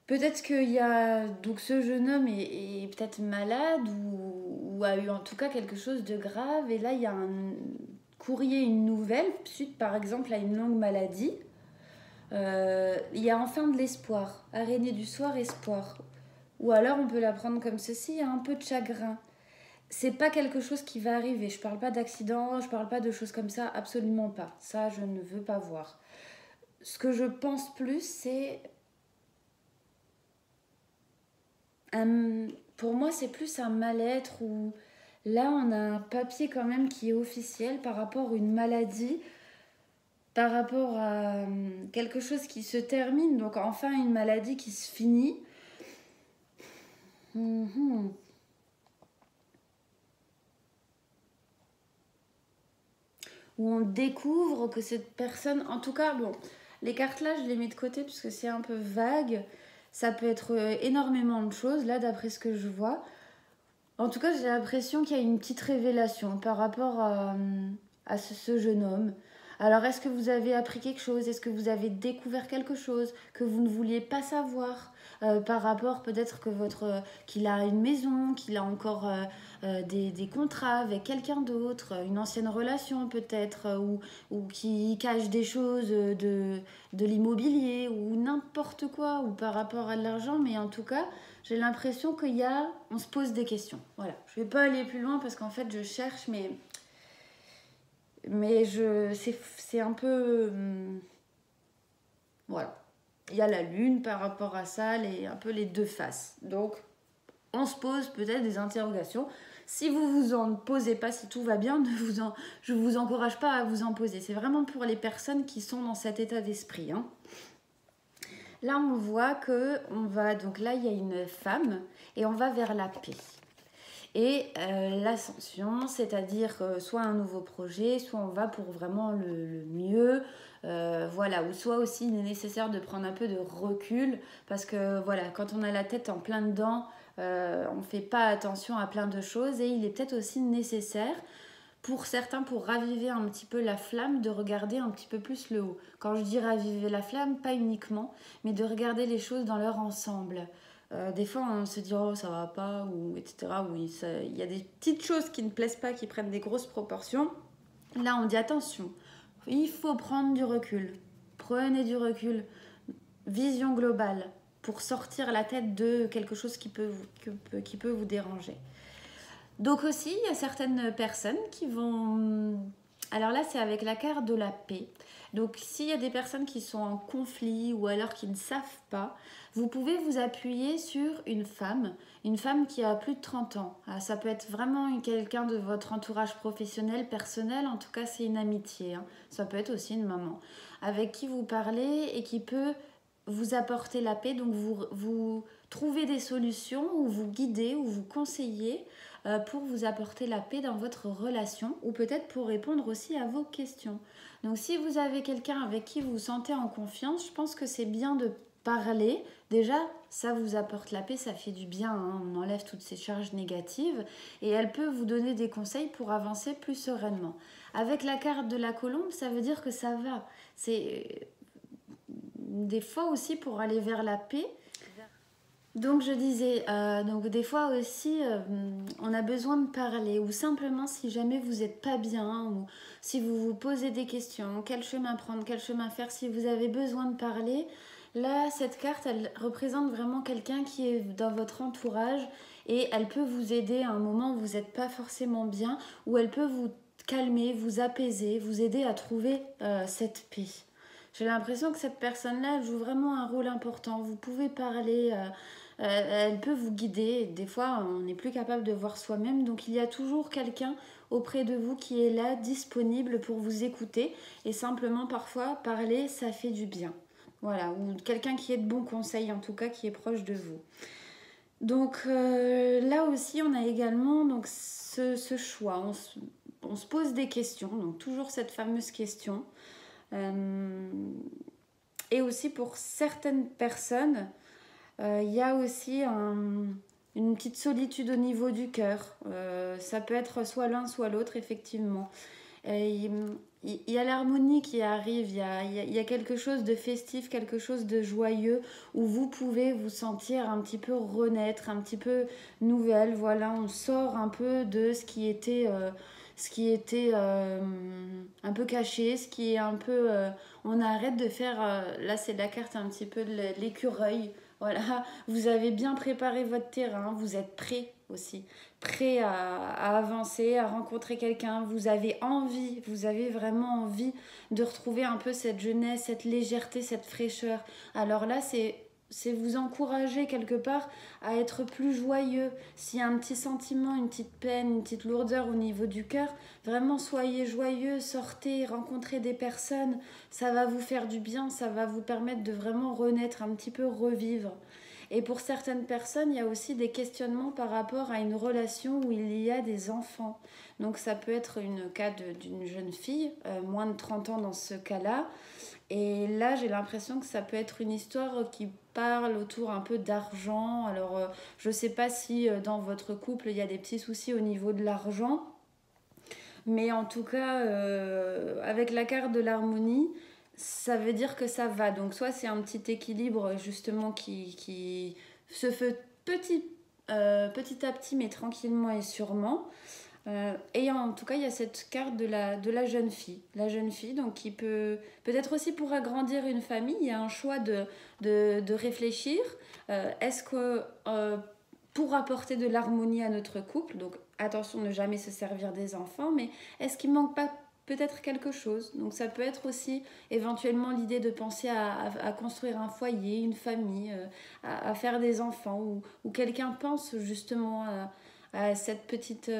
Peut-être qu'il y a... Donc ce jeune homme est peut-être malade ou a eu en tout cas quelque chose de grave. Et là, il y a un courrier, une nouvelle, suite par exemple à une longue maladie. Il y a enfin de l'espoir. Araignée du soir, espoir. Ou alors on peut la prendre comme ceci, il y a un peu de chagrin. C'est pas quelque chose qui va arriver. Je parle pas d'accident, je parle pas de choses comme ça, absolument pas. Ça, je ne veux pas voir. Ce que je pense plus, c'est... pour moi, c'est plus un mal-être où là, on a un papier quand même qui est officiel par rapport à une maladie, par rapport à quelque chose qui se termine, donc enfin une maladie qui se finit. Où on découvre que cette personne, en tout cas, bon, les cartes là, je les mets de côté parce que c'est un peu vague. Ça peut être énormément de choses, là, d'après ce que je vois. En tout cas, j'ai l'impression qu'il y a une petite révélation par rapport à ce jeune homme. Alors, est-ce que vous avez appris quelque chose? Est-ce que vous avez découvert quelque chose que vous ne vouliez pas savoir par rapport peut-être que qu'il a une maison, qu'il a encore des contrats avec quelqu'un d'autre, une ancienne relation peut-être, ou qui cache des choses de l'immobilier ou n'importe quoi, ou par rapport à de l'argent, mais en tout cas... J'ai l'impression on se pose des questions. Voilà. Je ne vais pas aller plus loin parce qu'en fait, je cherche, c'est un peu... voilà. Il y a la lune par rapport à ça, un peu les deux faces. Donc, on se pose peut-être des interrogations. Si vous vous en posez pas, si tout va bien, je ne vous encourage pas à vous en poser. C'est vraiment pour les personnes qui sont dans cet état d'esprit, hein. Là, on voit que donc là, il y a une femme et on va vers la paix. Et l'ascension, c'est-à-dire soit un nouveau projet, soit on va pour vraiment le mieux. Voilà, ou soit aussi il est nécessaire de prendre un peu de recul parce que voilà, quand on a la tête en plein dedans, on ne fait pas attention à plein de choses et il est peut-être aussi nécessaire pour certains, pour raviver un petit peu la flamme, de regarder un petit peu plus le haut. Quand je dis raviver la flamme, pas uniquement, mais de regarder les choses dans leur ensemble. Des fois, on se dit oh ça va pas ou etc. Oui, il y a des petites choses qui ne plaisent pas, qui prennent des grosses proportions. Là, on dit attention, il faut prendre du recul. Prenez du recul, vision globale, pour sortir la tête de quelque chose qui peut vous déranger. Donc aussi, il y a certaines personnes qui vont... Alors là, c'est avec la carte de la paix. Donc s'il y a des personnes qui sont en conflit ou alors qui ne savent pas, vous pouvez vous appuyer sur une femme qui a plus de 30 ans. Ça peut être vraiment quelqu'un de votre entourage professionnel, personnel, en tout cas c'est une amitié. Ça peut être aussi une maman avec qui vous parlez et qui peut vous apporter la paix. Donc vous trouvez des solutions ou vous guidez ou vous conseillez pour vous apporter la paix dans votre relation ou peut-être pour répondre aussi à vos questions. Donc si vous avez quelqu'un avec qui vous vous sentez en confiance, je pense que c'est bien de parler. Déjà, ça vous apporte la paix, ça fait du bien, on enlève toutes ces charges négatives et elle peut vous donner des conseils pour avancer plus sereinement. Avec la carte de la colombe, ça veut dire que ça va. C'est des fois aussi pour aller vers la paix. Donc je disais, donc des fois aussi, on a besoin de parler ou simplement si jamais vous n'êtes pas bien ou si vous vous posez des questions, quel chemin prendre, quel chemin faire, si vous avez besoin de parler, là cette carte elle représente vraiment quelqu'un qui est dans votre entourage et elle peut vous aider à un moment où vous n'êtes pas forcément bien ou elle peut vous calmer, vous apaiser, vous aider à trouver cette paix. J'ai l'impression que cette personne-là joue vraiment un rôle important. Vous pouvez parler, elle peut vous guider. Des fois, on n'est plus capable de voir soi-même. Donc, il y a toujours quelqu'un auprès de vous qui est là, disponible pour vous écouter. Et simplement, parfois, parler, ça fait du bien. Voilà, ou quelqu'un qui est de bons conseils, en tout cas, qui est proche de vous. Donc, là aussi, on a également donc, ce choix. On se pose des questions. Donc, toujours cette fameuse question. Et aussi pour certaines personnes, il y a aussi une petite solitude au niveau du cœur. Ça peut être soit l'un, soit l'autre, effectivement. Il y a l'harmonie qui arrive, il y a quelque chose de festif, quelque chose de joyeux, où vous pouvez vous sentir un petit peu renaître, un petit peu nouvelle. Voilà, on sort un peu de ce qui était un peu caché, ce qui est un peu... on arrête de faire... là, c'est la carte un petit peu de l'écureuil. Voilà, vous avez bien préparé votre terrain, vous êtes prêt aussi, prêt à avancer, à rencontrer quelqu'un, vous avez vraiment envie de retrouver un peu cette jeunesse, cette légèreté, cette fraîcheur. Alors là, c'est vous encourager quelque part à être plus joyeux. S'il y a un petit sentiment, une petite peine, une petite lourdeur au niveau du cœur, vraiment soyez joyeux, sortez, rencontrez des personnes, ça va vous faire du bien, ça va vous permettre de vraiment renaître, un petit peu revivre. Et pour certaines personnes, il y a aussi des questionnements par rapport à une relation où il y a des enfants. Donc ça peut être une cas d'une jeune fille, moins de 30 ans dans ce cas-là. Et là, j'ai l'impression que ça peut être une histoire qui parle autour un peu d'argent. Alors, je ne sais pas si dans votre couple, il y a des petits soucis au niveau de l'argent. Mais en tout cas, avec la carte de l'harmonie, ça veut dire que ça va. Donc, soit c'est un petit équilibre, justement, qui se fait petit à petit, mais tranquillement et sûrement. Et en tout cas, il y a cette carte de la jeune fille. La jeune fille, donc qui peut-être aussi pour agrandir une famille, il y a un choix de réfléchir. Est-ce que pour apporter de l'harmonie à notre couple, donc attention de ne jamais se servir des enfants, mais est-ce qu'il ne manque pas peut-être quelque chose? Donc ça peut être aussi éventuellement l'idée de penser à construire un foyer, une famille, à faire des enfants, ou quelqu'un pense justement à cette petite...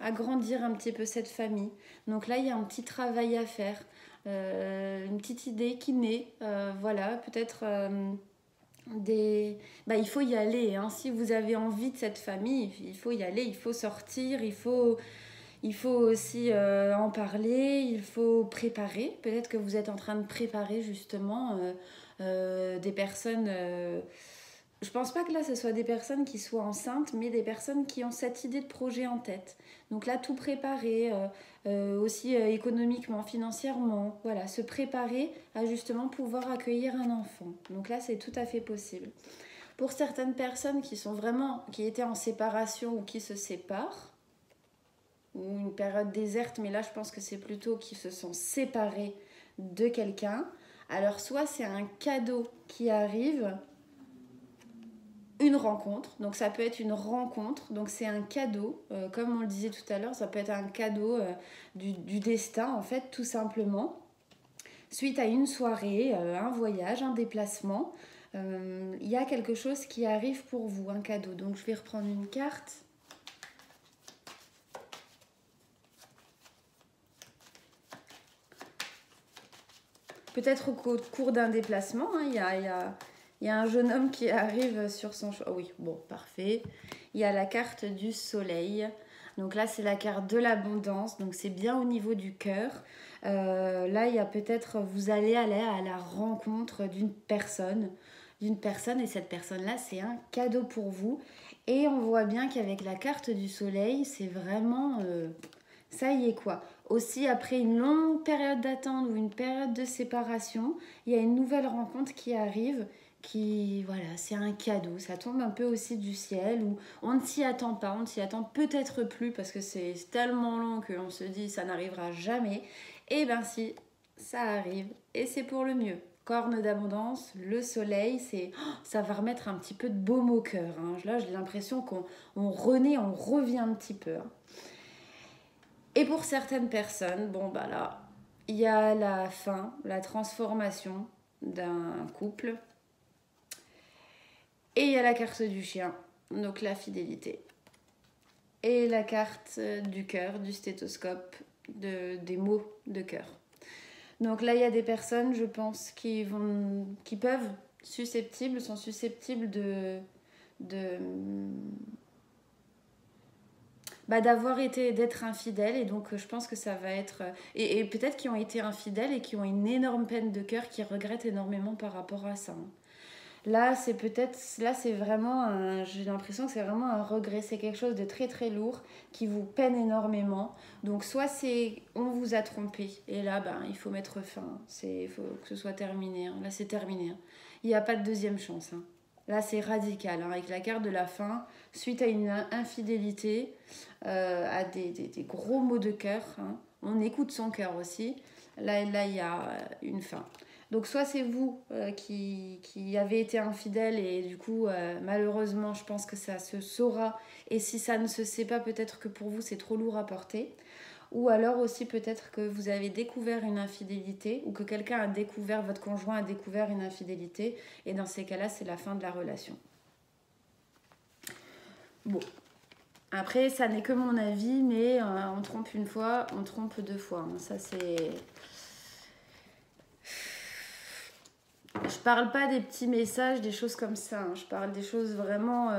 agrandir un petit peu cette famille. Donc là, il y a un petit travail à faire, une petite idée qui naît, voilà, peut-être il faut y aller, hein. Si vous avez envie de cette famille, il faut y aller, il faut sortir, il faut aussi en parler, il faut préparer. Peut-être que vous êtes en train de préparer justement des personnes... je pense pas que là ce soit des personnes qui soient enceintes, mais des personnes qui ont cette idée de projet en tête. Donc là, tout préparer, aussi économiquement, financièrement, voilà, se préparer à justement pouvoir accueillir un enfant. Donc là, c'est tout à fait possible. Pour certaines personnes qui étaient en séparation ou qui se séparent, ou une période déserte, mais là je pense que c'est plutôt qui se sont séparés de quelqu'un. Alors soit c'est un cadeau qui arrive, une rencontre, donc ça peut être une rencontre, donc c'est un cadeau, comme on le disait tout à l'heure, ça peut être un cadeau du destin en fait, tout simplement, suite à une soirée, un voyage, un déplacement, il y a quelque chose qui arrive pour vous, un cadeau. Donc je vais reprendre une carte. Peut-être au cours d'un déplacement, hein, il y a un jeune homme qui arrive sur son chemin. Oh oui, bon, parfait. Il y a la carte du soleil. Donc là, c'est la carte de l'abondance. Donc c'est bien au niveau du cœur. Là, il y a peut-être, vous allez aller à la rencontre d'une personne. Et cette personne-là, c'est un cadeau pour vous. Et on voit bien qu'avec la carte du soleil, c'est vraiment... ça y est quoi. Aussi, après une longue période d'attente ou une période de séparation, il y a une nouvelle rencontre qui arrive, qui, voilà, c'est un cadeau. Ça tombe un peu aussi du ciel, où on ne s'y attend pas, on ne s'y attend peut-être plus, parce que c'est tellement long qu'on se dit ça n'arrivera jamais. Et bien si, ça arrive, et c'est pour le mieux. Corne d'abondance, le soleil, ça va remettre un petit peu de baume au cœur. Hein. Là, j'ai l'impression qu'on renaît, on revient un petit peu. Hein. Et pour certaines personnes, bon bah là, il y a la fin, la transformation d'un couple. Et il y a la carte du chien, donc la fidélité. Et la carte du cœur, du stéthoscope, des mots de cœur. Donc là, il y a des personnes, je pense, qui sont susceptibles d'être infidèles, et donc je pense que ça va être et peut-être qui ont été infidèles et qui ont une énorme peine de cœur, qui regrettent énormément par rapport à ça. Là c'est vraiment j'ai l'impression que c'est vraiment un regret, c'est quelque chose de très très lourd qui vous peine énormément. Donc soit c'est on vous a trompé et là il faut mettre fin, il faut que ce soit terminé. Hein. Là c'est terminé. Hein. Il n'y a pas de deuxième chance. Hein. Là c'est radical, hein, avec la carte de la fin, suite à une infidélité, à des gros mots de cœur. Hein. On écoute son cœur aussi. Là il y a une fin. Donc soit c'est vous qui avez été infidèle et du coup malheureusement je pense que ça se saura, et si ça ne se sait pas, peut-être que pour vous c'est trop lourd à porter. Ou alors aussi peut-être que vous avez découvert une infidélité, ou que votre conjoint a découvert une infidélité, et dans ces cas-là c'est la fin de la relation. Bon, après ça n'est que mon avis, mais on trompe une fois, on trompe deux fois. Hein. Ça c'est... Je parle pas des petits messages, des choses comme ça. Hein. Je parle des choses vraiment,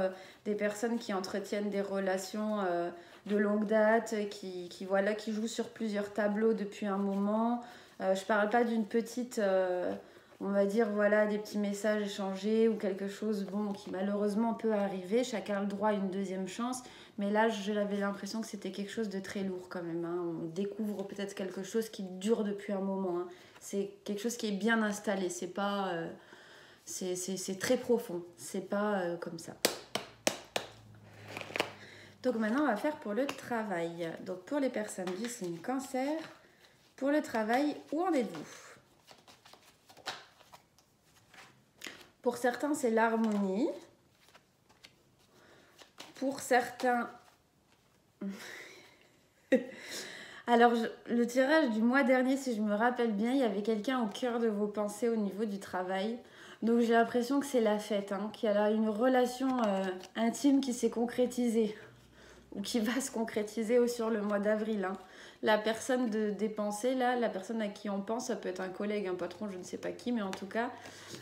des personnes qui entretiennent des relations de longue date, qui jouent sur plusieurs tableaux depuis un moment. Je parle pas d'une petite, on va dire, voilà, des petits messages échangés ou quelque chose, bon, qui malheureusement peut arriver. Chacun a le droit à une deuxième chance. Mais là, j'avais l'impression que c'était quelque chose de très lourd quand même. Hein. On découvre peut-être quelque chose qui dure depuis un moment. Hein. C'est quelque chose qui est bien installé. C'est pas, c'est très profond. C'est pas comme ça. Donc maintenant, on va faire pour le travail. Donc pour les personnes du signe Cancer, pour le travail, où en êtes-vous? Pour certains, c'est l'harmonie. Pour certains... Alors, le tirage du mois dernier, si je me rappelle bien, il y avait quelqu'un au cœur de vos pensées au niveau du travail. Donc, j'ai l'impression que c'est la fête, hein, qu'il y a une relation intime qui s'est concrétisée, ou qui va se concrétiser sur le mois d'avril. Hein. La personne des pensées, là, la personne à qui on pense, ça peut être un collègue, un patron, je ne sais pas qui, mais en tout cas,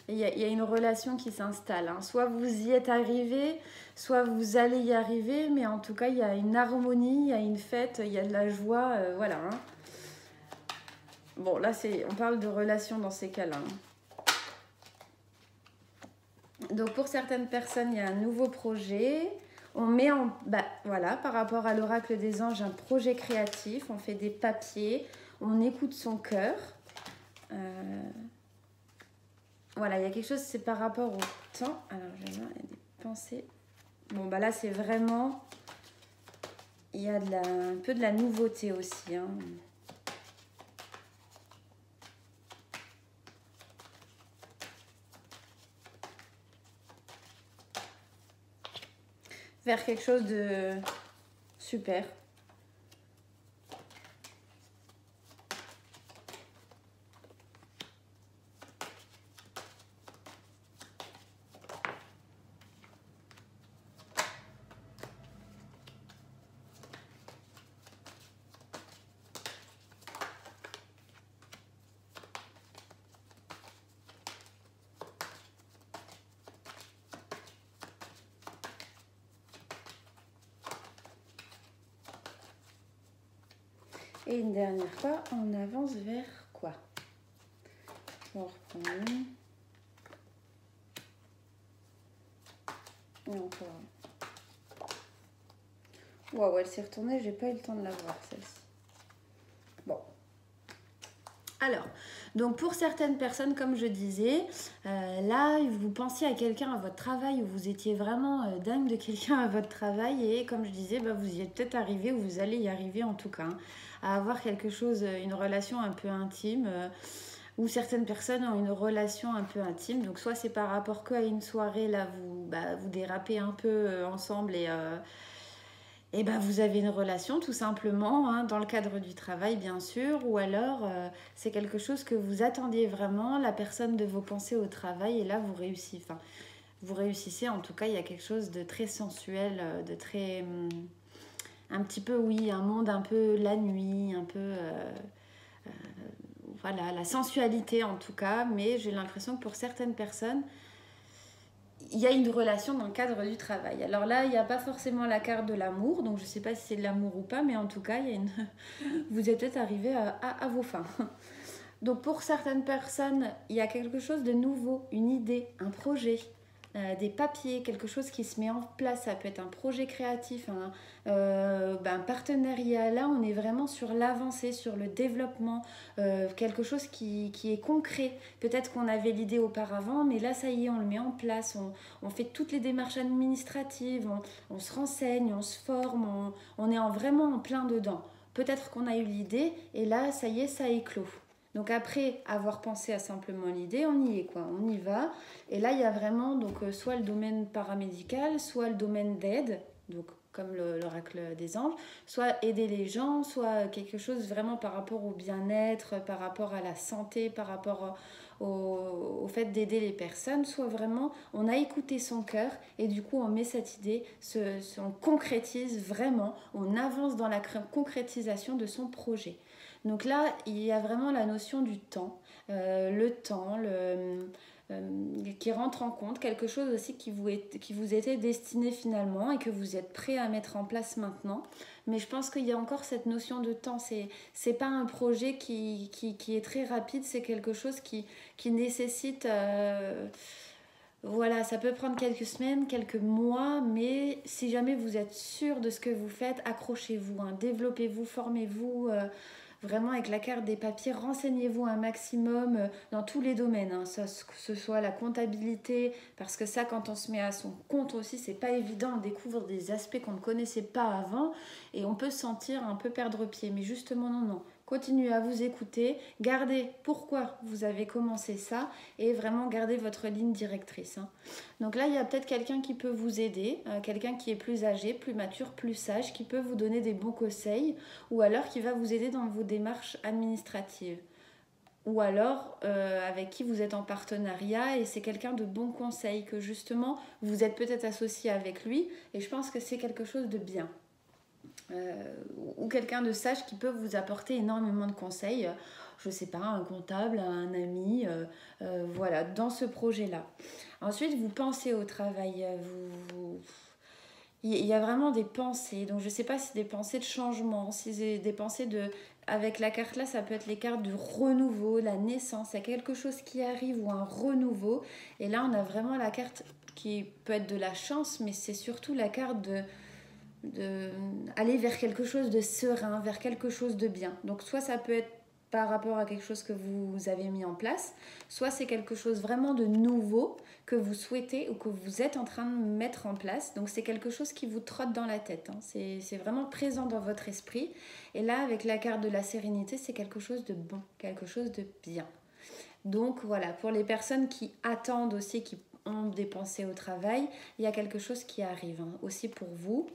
il y a une relation qui s'installe. Hein. Soit vous y êtes arrivé, soit vous allez y arriver, mais en tout cas, il y a une harmonie, il y a une fête, il y a de la joie, voilà. Hein. Bon, là, on parle de relation dans ces cas-là. Hein. Donc, pour certaines personnes, il y a un nouveau projet. On met voilà, par rapport à l'oracle des anges, un projet créatif. On fait des papiers, on écoute son cœur. Voilà, il y a quelque chose, c'est par rapport au temps. Alors, je vais voir, il y a des pensées. Bon, bah là, c'est vraiment... Il y a un peu de la nouveauté aussi, hein. Vers quelque chose de super. Et une dernière fois, on avance vers quoi? On reprend une. Et encore. Waouh, elle s'est retournée, j'ai pas eu le temps de la voir celle-ci. Bon. Alors, donc pour certaines personnes, comme je disais, là, vous pensiez à quelqu'un à votre travail, ou vous étiez vraiment dingue de quelqu'un à votre travail, et comme je disais, bah, vous y êtes peut-être arrivé, ou vous allez y arriver en tout cas, hein, à avoir quelque chose, une relation un peu intime, ou certaines personnes ont une relation un peu intime. Donc soit c'est par rapport qu'à une soirée, là, vous dérapez un peu ensemble, et ben vous avez une relation tout simplement, hein, dans le cadre du travail bien sûr, ou alors c'est quelque chose que vous attendiez vraiment, la personne de vos pensées au travail, et là vous réussissez. Enfin, vous réussissez, en tout cas il y a quelque chose de très sensuel, de très... un petit peu, oui, un monde un peu la nuit, un peu... voilà, la sensualité en tout cas, mais j'ai l'impression que pour certaines personnes, il y a une relation dans le cadre du travail. Alors là, il n'y a pas forcément la carte de l'amour, donc je ne sais pas si c'est de l'amour ou pas, mais en tout cas, il y a une... vous êtes peut-être arrivé à vos fins. Donc pour certaines personnes, il y a quelque chose de nouveau, une idée, un projet, des papiers, quelque chose qui se met en place. Ça peut être un projet créatif, un partenariat. Là, on est vraiment sur l'avancée, sur le développement, quelque chose qui est concret. Peut-être qu'on avait l'idée auparavant, mais là, ça y est, on le met en place. On fait toutes les démarches administratives, on se renseigne, on se forme, on est vraiment en plein dedans. Peut-être qu'on a eu l'idée, et là, ça y est, ça éclot. Donc après avoir pensé à simplement l'idée, on y est quoi, on y va. Et là, il y a vraiment donc soit le domaine paramédical, soit le domaine d'aide, donc comme l'oracle des anges, soit aider les gens, soit quelque chose vraiment par rapport au bien-être, par rapport à la santé, par rapport au fait d'aider les personnes, soit vraiment on a écouté son cœur et du coup on met cette idée, on concrétise vraiment, on avance dans la concrétisation de son projet. Donc là, il y a vraiment la notion du temps, qui rentre en compte, quelque chose aussi qui vous était destiné finalement et que vous êtes prêt à mettre en place maintenant. Mais je pense qu'il y a encore cette notion de temps. C'est pas un projet qui est très rapide, c'est quelque chose qui nécessite... voilà, ça peut prendre quelques semaines, quelques mois, mais si jamais vous êtes sûr de ce que vous faites, accrochez-vous, hein, développez-vous, formez-vous. Vraiment avec la carte des papiers, renseignez-vous un maximum dans tous les domaines, hein, que ce soit la comptabilité, parce que ça quand on se met à son compte aussi, c'est pas évident, on découvre des aspects qu'on ne connaissait pas avant et on peut se sentir un peu perdre pied, mais justement non. Continuez à vous écouter, gardez pourquoi vous avez commencé ça et vraiment gardez votre ligne directrice, hein. Donc là, il y a peut-être quelqu'un qui peut vous aider, quelqu'un qui est plus âgé, plus mature, plus sage, qui peut vous donner des bons conseils ou alors qui va vous aider dans vos démarches administratives. Ou alors avec qui vous êtes en partenariat et c'est quelqu'un de bon conseil, que justement vous êtes peut-être associé avec lui et je pense que c'est quelque chose de bien. Ou quelqu'un de sage qui peut vous apporter énormément de conseils, je sais pas, un comptable, un ami, voilà, dans ce projet-là. Ensuite, vous pensez au travail, il y a vraiment des pensées, donc je sais pas si c'est des pensées de changement, si c'est des pensées de... Avec la carte là, ça peut être les cartes du renouveau, la naissance, il y a quelque chose qui arrive ou un renouveau, et là on a vraiment la carte qui peut être de la chance, mais c'est surtout la carte de aller vers quelque chose de serein, vers quelque chose de bien. Donc soit ça peut être par rapport à quelque chose que vous avez mis en place, soit c'est quelque chose vraiment de nouveau que vous souhaitez ou que vous êtes en train de mettre en place. Donc c'est quelque chose qui vous trotte dans la tête, hein. C'est vraiment présent dans votre esprit. Et là, avec la carte de la sérénité, c'est quelque chose de bon, quelque chose de bien. Donc voilà, pour les personnes qui attendent aussi, qui ont des pensées au travail, il y a quelque chose qui arrive, hein, aussi pour vous.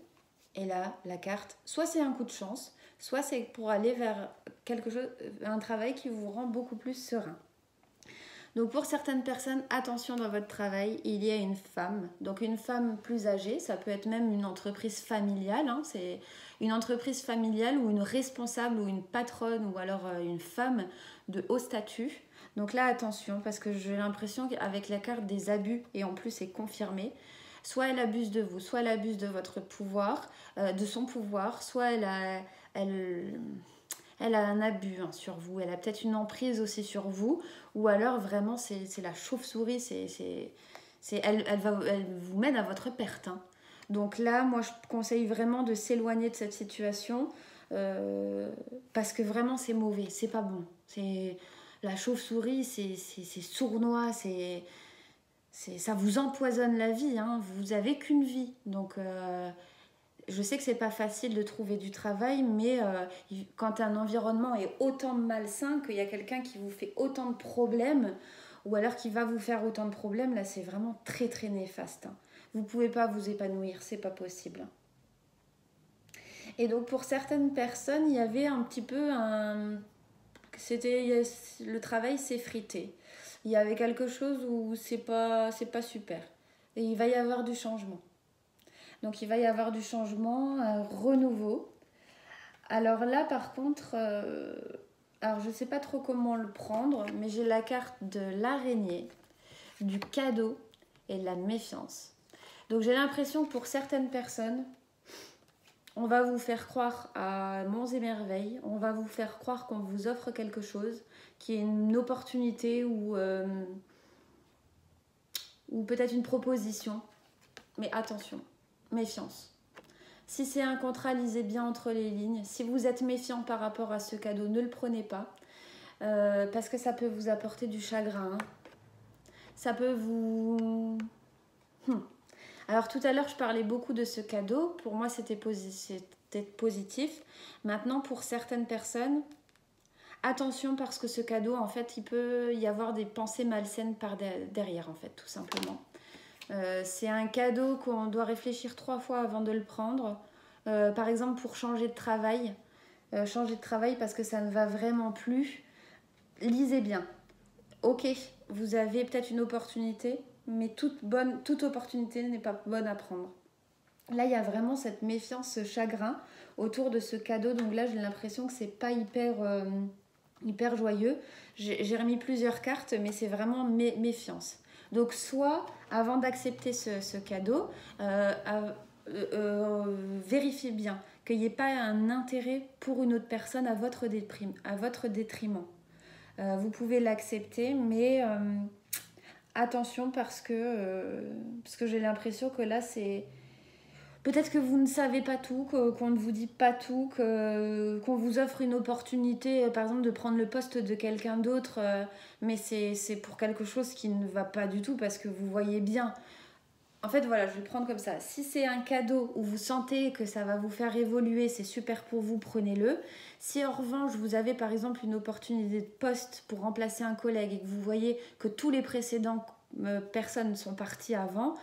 Et là, la carte, soit c'est un coup de chance, soit c'est pour aller vers quelque chose, un travail qui vous rend beaucoup plus serein. Donc pour certaines personnes, attention dans votre travail, il y a une femme. Donc une femme plus âgée, ça peut être même une entreprise familiale, hein, c'est une entreprise familiale ou une responsable ou une patronne ou alors une femme de haut statut. Donc là, attention, parce que j'ai l'impression qu'avec la carte des abus, et en plus c'est confirmé, soit elle abuse de vous, soit elle abuse de votre pouvoir, de son pouvoir, soit elle a un abus, hein, sur vous, elle a peut-être une emprise aussi sur vous, ou alors vraiment c'est la chauve-souris, elle vous mène à votre perte, hein. Donc là, moi je conseille vraiment de s'éloigner de cette situation, parce que vraiment c'est mauvais, c'est pas bon. La chauve-souris, c'est sournois, ça vous empoisonne la vie, hein. Vous avez qu'une vie. Donc je sais que c'est pas facile de trouver du travail, mais quand un environnement est autant malsain, qu'il y a quelqu'un qui vous fait autant de problèmes, ou alors qui va vous faire autant de problèmes, là c'est vraiment très très néfaste, hein. Vous pouvez pas vous épanouir, c'est pas possible. Et donc pour certaines personnes, il y avait un petit peu le travail s'effritait. Il y avait quelque chose où c'est pas super. Et il va y avoir du changement. Donc il va y avoir du changement, un renouveau. Alors là par contre, alors je ne sais pas trop comment le prendre, mais j'ai la carte de l'araignée, du cadeau et de la méfiance. Donc j'ai l'impression que pour certaines personnes, on va vous faire croire à monts et merveilles, on va vous faire croire qu'on vous offre quelque chose, qui est une opportunité ou peut-être une proposition. Mais attention, méfiance. Si c'est un contrat, lisez bien entre les lignes. Si vous êtes méfiant par rapport à ce cadeau, ne le prenez pas. Parce que ça peut vous apporter du chagrin. Ça peut vous... Alors tout à l'heure, je parlais beaucoup de ce cadeau. Pour moi, c'était positif. Maintenant, pour certaines personnes, attention parce que ce cadeau, en fait, il peut y avoir des pensées malsaines derrière, en fait, tout simplement. C'est un cadeau qu'on doit réfléchir 3 fois avant de le prendre. Par exemple, pour changer de travail. Changer de travail parce que ça ne va vraiment plus. Lisez bien. Ok, vous avez peut-être une opportunité, mais toute opportunité n'est pas bonne à prendre. Là, il y a vraiment cette méfiance, ce chagrin autour de ce cadeau. Donc là, j'ai l'impression que c'est pas hyper joyeux. J'ai remis plusieurs cartes, mais c'est vraiment méfiance. Donc soit, avant d'accepter ce cadeau, vérifiez bien qu'il n'y ait pas un intérêt pour une autre personne à votre détriment. Vous pouvez l'accepter, mais attention parce que j'ai l'impression que là, c'est... Peut-être que vous ne savez pas tout, qu'on ne vous dit pas tout, qu'on vous offre une opportunité, par exemple, de prendre le poste de quelqu'un d'autre, mais c'est pour quelque chose qui ne va pas du tout parce que vous voyez bien. En fait, voilà, je vais le prendre comme ça. Si c'est un cadeau où vous sentez que ça va vous faire évoluer, c'est super pour vous, prenez-le. Si en revanche, vous avez par exemple une opportunité de poste pour remplacer un collègue et que vous voyez que tous les précédents personnes sont parties avant,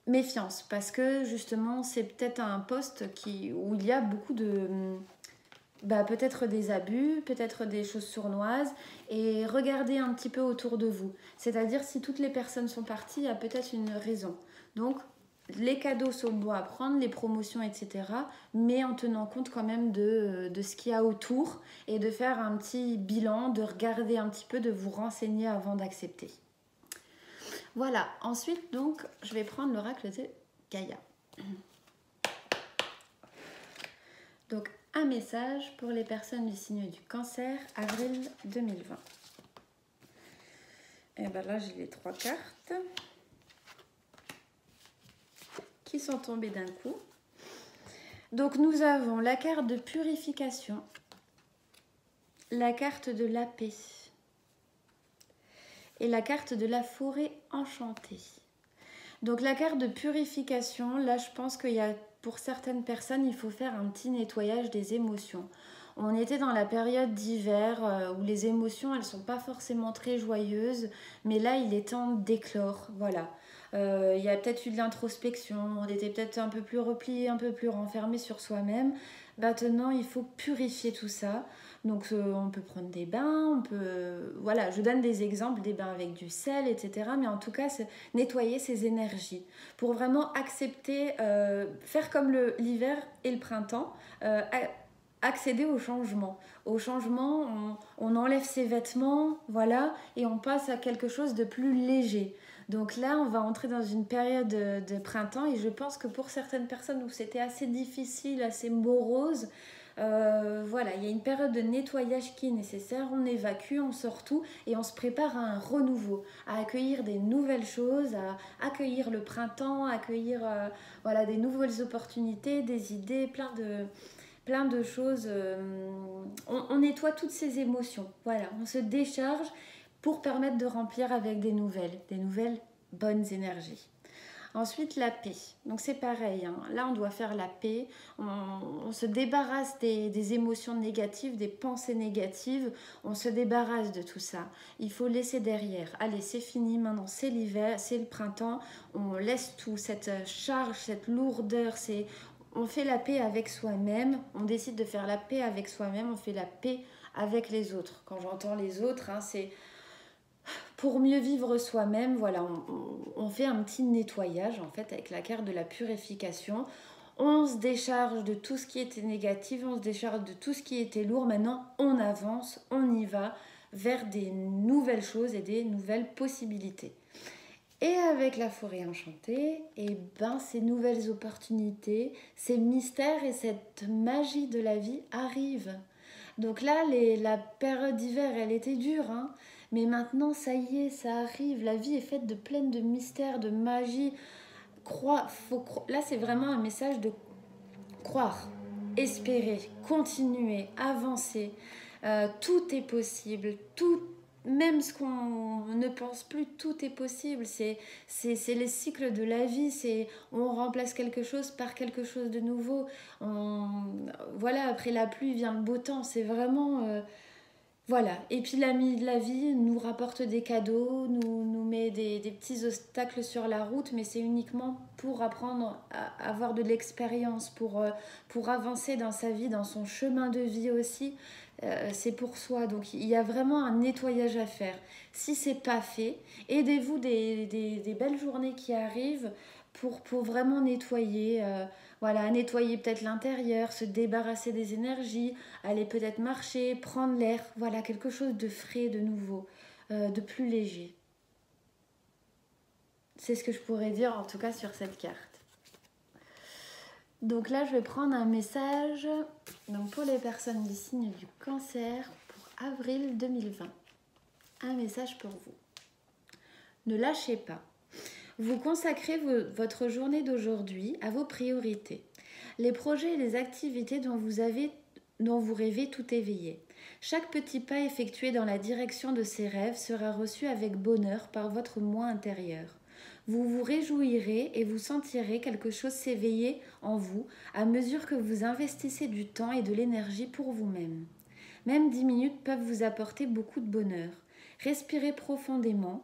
méfiance, parce que justement, c'est peut-être un poste où il y a beaucoup de... peut-être des abus, peut-être des choses sournoises, et regardez un petit peu autour de vous. C'est-à-dire, si toutes les personnes sont parties, il y a peut-être une raison. Donc, les cadeaux sont bons à prendre, les promotions, etc., mais en tenant compte quand même de ce qu'il y a autour, et de faire un petit bilan, de regarder un petit peu, de vous renseigner avant d'accepter. Voilà, ensuite, donc, je vais prendre l'oracle de Gaïa. Donc, un message pour les personnes du signe du Cancer, avril 2020. Et bien là, j'ai les 3 cartes qui sont tombées d'un coup. Donc, nous avons la carte de purification, la carte de la paix et la carte de la forêt enchantée. Donc la carte de purification, là je pense qu'il y a, pour certaines personnes, il faut faire un petit nettoyage des émotions. On était dans la période d'hiver où les émotions, elles ne sont pas forcément très joyeuses, mais là il est temps d'éclore, voilà. Il y a peut-être eu de l'introspection, on était peut-être un peu plus replié, un peu plus renfermé sur soi-même. Maintenant il faut purifier tout ça. Donc on peut prendre des bains, on peut... voilà, je donne des exemples, des bains avec du sel, etc. Mais en tout cas, c'est nettoyer ses énergies pour vraiment accepter, faire comme l'hiver et le printemps, accéder au changement. Au changement, on enlève ses vêtements, voilà, et on passe à quelque chose de plus léger. Donc là, on va entrer dans une période de printemps et je pense que pour certaines personnes où c'était assez difficile, assez morose, voilà, il y a une période de nettoyage qui est nécessaire, on évacue, on sort tout et on se prépare à un renouveau, à accueillir des nouvelles choses, à accueillir le printemps, à accueillir voilà, des nouvelles opportunités, des idées, plein de choses. On nettoie toutes ces émotions, voilà, on se décharge pour permettre de remplir avec des nouvelles bonnes énergies. Ensuite, la paix. Donc c'est pareil, hein. Là on doit faire la paix, on se débarrasse des émotions négatives, des pensées négatives, on se débarrasse de tout ça. Il faut laisser derrière. Allez, c'est fini maintenant, c'est l'hiver, c'est le printemps, on laisse tout, cette charge, cette lourdeur, on fait la paix avec soi-même, on décide de faire la paix avec soi-même, on fait la paix avec les autres. Quand j'entends les autres, hein, c'est... Pour mieux vivre soi-même, voilà, on fait un petit nettoyage en fait avec la carte de la purification. On se décharge de tout ce qui était négatif, on se décharge de tout ce qui était lourd. Maintenant, on avance, on y va vers des nouvelles choses et des nouvelles possibilités. Et avec la forêt enchantée, et ben, ces nouvelles opportunités, ces mystères et cette magie de la vie arrivent. Donc là, la période d'hiver, elle était dure, hein. Mais maintenant, ça y est, ça arrive. La vie est faite de pleine de mystères, de magie. Là, c'est vraiment un message de croire, espérer, continuer, avancer. Tout est possible. Tout, même ce qu'on ne pense plus, tout est possible. C'est les cycles de la vie. On remplace quelque chose par quelque chose de nouveau. Voilà, après la pluie vient le beau temps. C'est vraiment... voilà, et puis l'ami de la vie nous rapporte des cadeaux, nous met des petits obstacles sur la route, mais c'est uniquement pour apprendre à avoir de l'expérience, pour avancer dans sa vie, dans son chemin de vie aussi. C'est pour soi, donc il y a vraiment un nettoyage à faire. Si c'est pas fait, aidez-vous des belles journées qui arrivent pour vraiment nettoyer. Voilà, nettoyer peut-être l'intérieur, se débarrasser des énergies, aller peut-être marcher, prendre l'air, voilà, quelque chose de frais, de nouveau, de plus léger. C'est ce que je pourrais dire en tout cas sur cette carte. Donc là, je vais prendre un message donc pour les personnes du signe du Cancer pour avril 2020. Un message pour vous. Ne lâchez pas. Vous consacrez votre journée d'aujourd'hui à vos priorités. Les projets et les activités dont vous rêvez tout éveillé. Chaque petit pas effectué dans la direction de ces rêves sera reçu avec bonheur par votre moi intérieur. Vous vous réjouirez et vous sentirez quelque chose s'éveiller en vous à mesure que vous investissez du temps et de l'énergie pour vous-même. Même 10 minutes peuvent vous apporter beaucoup de bonheur. Respirez profondément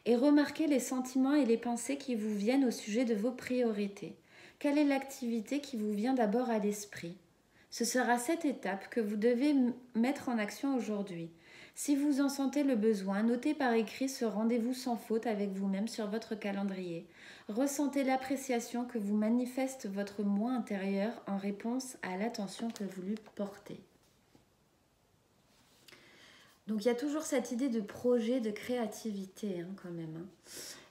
et remarquez les sentiments et les pensées qui vous viennent au sujet de vos priorités. Quelle est l'activité qui vous vient d'abord à l'esprit ? Ce sera cette étape que vous devez mettre en action aujourd'hui. Si vous en sentez le besoin, notez par écrit ce rendez-vous sans faute avec vous-même sur votre calendrier. Ressentez l'appréciation que vous manifeste votre moi intérieur en réponse à l'attention que vous lui portez. Donc il y a toujours cette idée de projet, de créativité quand même.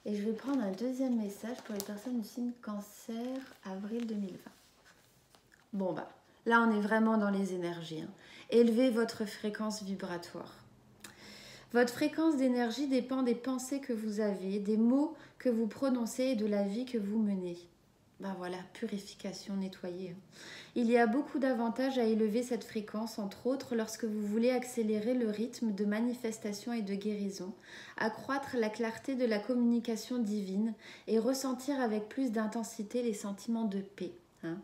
Et je vais prendre un deuxième message pour les personnes du signe Cancer, avril 2020. Bon bah, là on est vraiment dans les énergies. Élevez votre fréquence vibratoire. Votre fréquence d'énergie dépend des pensées que vous avez, des mots que vous prononcez et de la vie que vous menez. Ben voilà, purification, nettoyer. Il y a beaucoup d'avantages à élever cette fréquence, entre autres lorsque vous voulez accélérer le rythme de manifestation et de guérison, accroître la clarté de la communication divine et ressentir avec plus d'intensité les sentiments de paix, hein,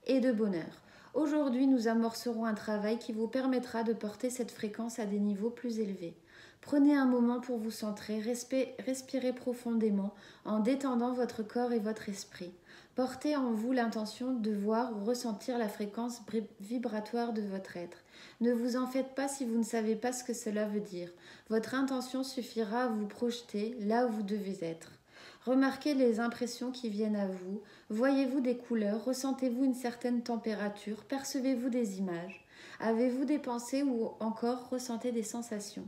et de bonheur. Aujourd'hui, nous amorcerons un travail qui vous permettra de porter cette fréquence à des niveaux plus élevés. Prenez un moment pour vous centrer, respirez profondément en détendant votre corps et votre esprit. Portez en vous l'intention de voir ou ressentir la fréquence vibratoire de votre être. Ne vous en faites pas si vous ne savez pas ce que cela veut dire. Votre intention suffira à vous projeter là où vous devez être. Remarquez les impressions qui viennent à vous. Voyez-vous des couleurs? Ressentez-vous une certaine température? Percevez-vous des images? Avez-vous des pensées ou encore ressentez des sensations?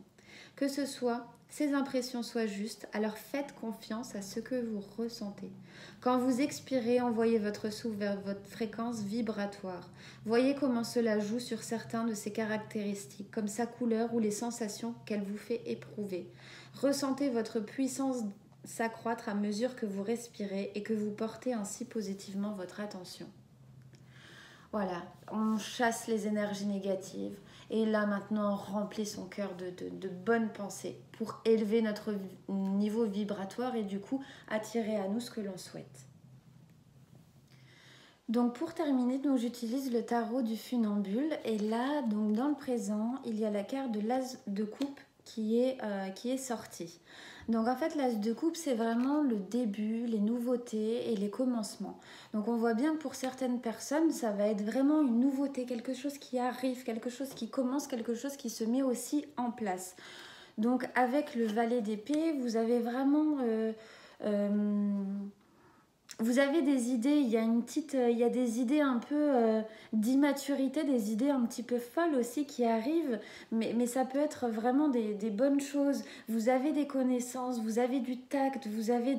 Que ces impressions soient justes, alors faites confiance à ce que vous ressentez. Quand vous expirez, envoyez votre souffle vers votre fréquence vibratoire. Voyez comment cela joue sur certains de ses caractéristiques, comme sa couleur ou les sensations qu'elle vous fait éprouver. Ressentez votre puissance s'accroître à mesure que vous respirez et que vous portez ainsi positivement votre attention. Voilà, on chasse les énergies négatives et là maintenant on remplit son cœur de bonnes pensées pour élever notre niveau vibratoire et du coup attirer à nous ce que l'on souhaite. Donc pour terminer, donc j'utilise le tarot du funambule et là donc dans le présent il y a la carte de l'as de coupe qui est sortie. Donc en fait l'as de coupe c'est vraiment le début, les nouveautés et les commencements. Donc on voit bien que pour certaines personnes ça va être vraiment une nouveauté, quelque chose qui arrive, quelque chose qui commence, quelque chose qui se met aussi en place. Donc avec le valet d'épée vous avez vraiment... vous avez des idées, il y a des idées un peu d'immaturité, des idées un petit peu folles aussi qui arrivent, mais ça peut être vraiment des bonnes choses. Vous avez des connaissances, vous avez du tact, vous avez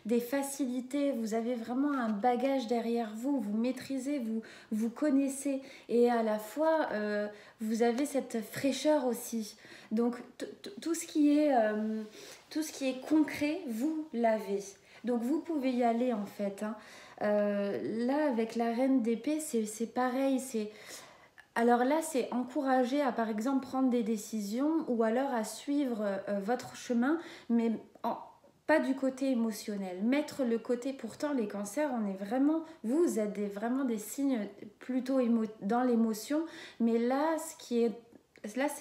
des facilités, vous avez vraiment un bagage derrière vous, vous maîtrisez, vous connaissez et à la fois vous avez cette fraîcheur aussi. Donc tout ce qui est concret, vous l'avez. Donc vous pouvez y aller en fait. Hein. Là avec la reine d'épée c'est pareil. Alors là c'est encourager à par exemple prendre des décisions ou alors à suivre votre chemin mais pas du côté émotionnel. Mettre le côté, pourtant les cancers on est vraiment, vous êtes vraiment des signes plutôt dans l'émotion mais là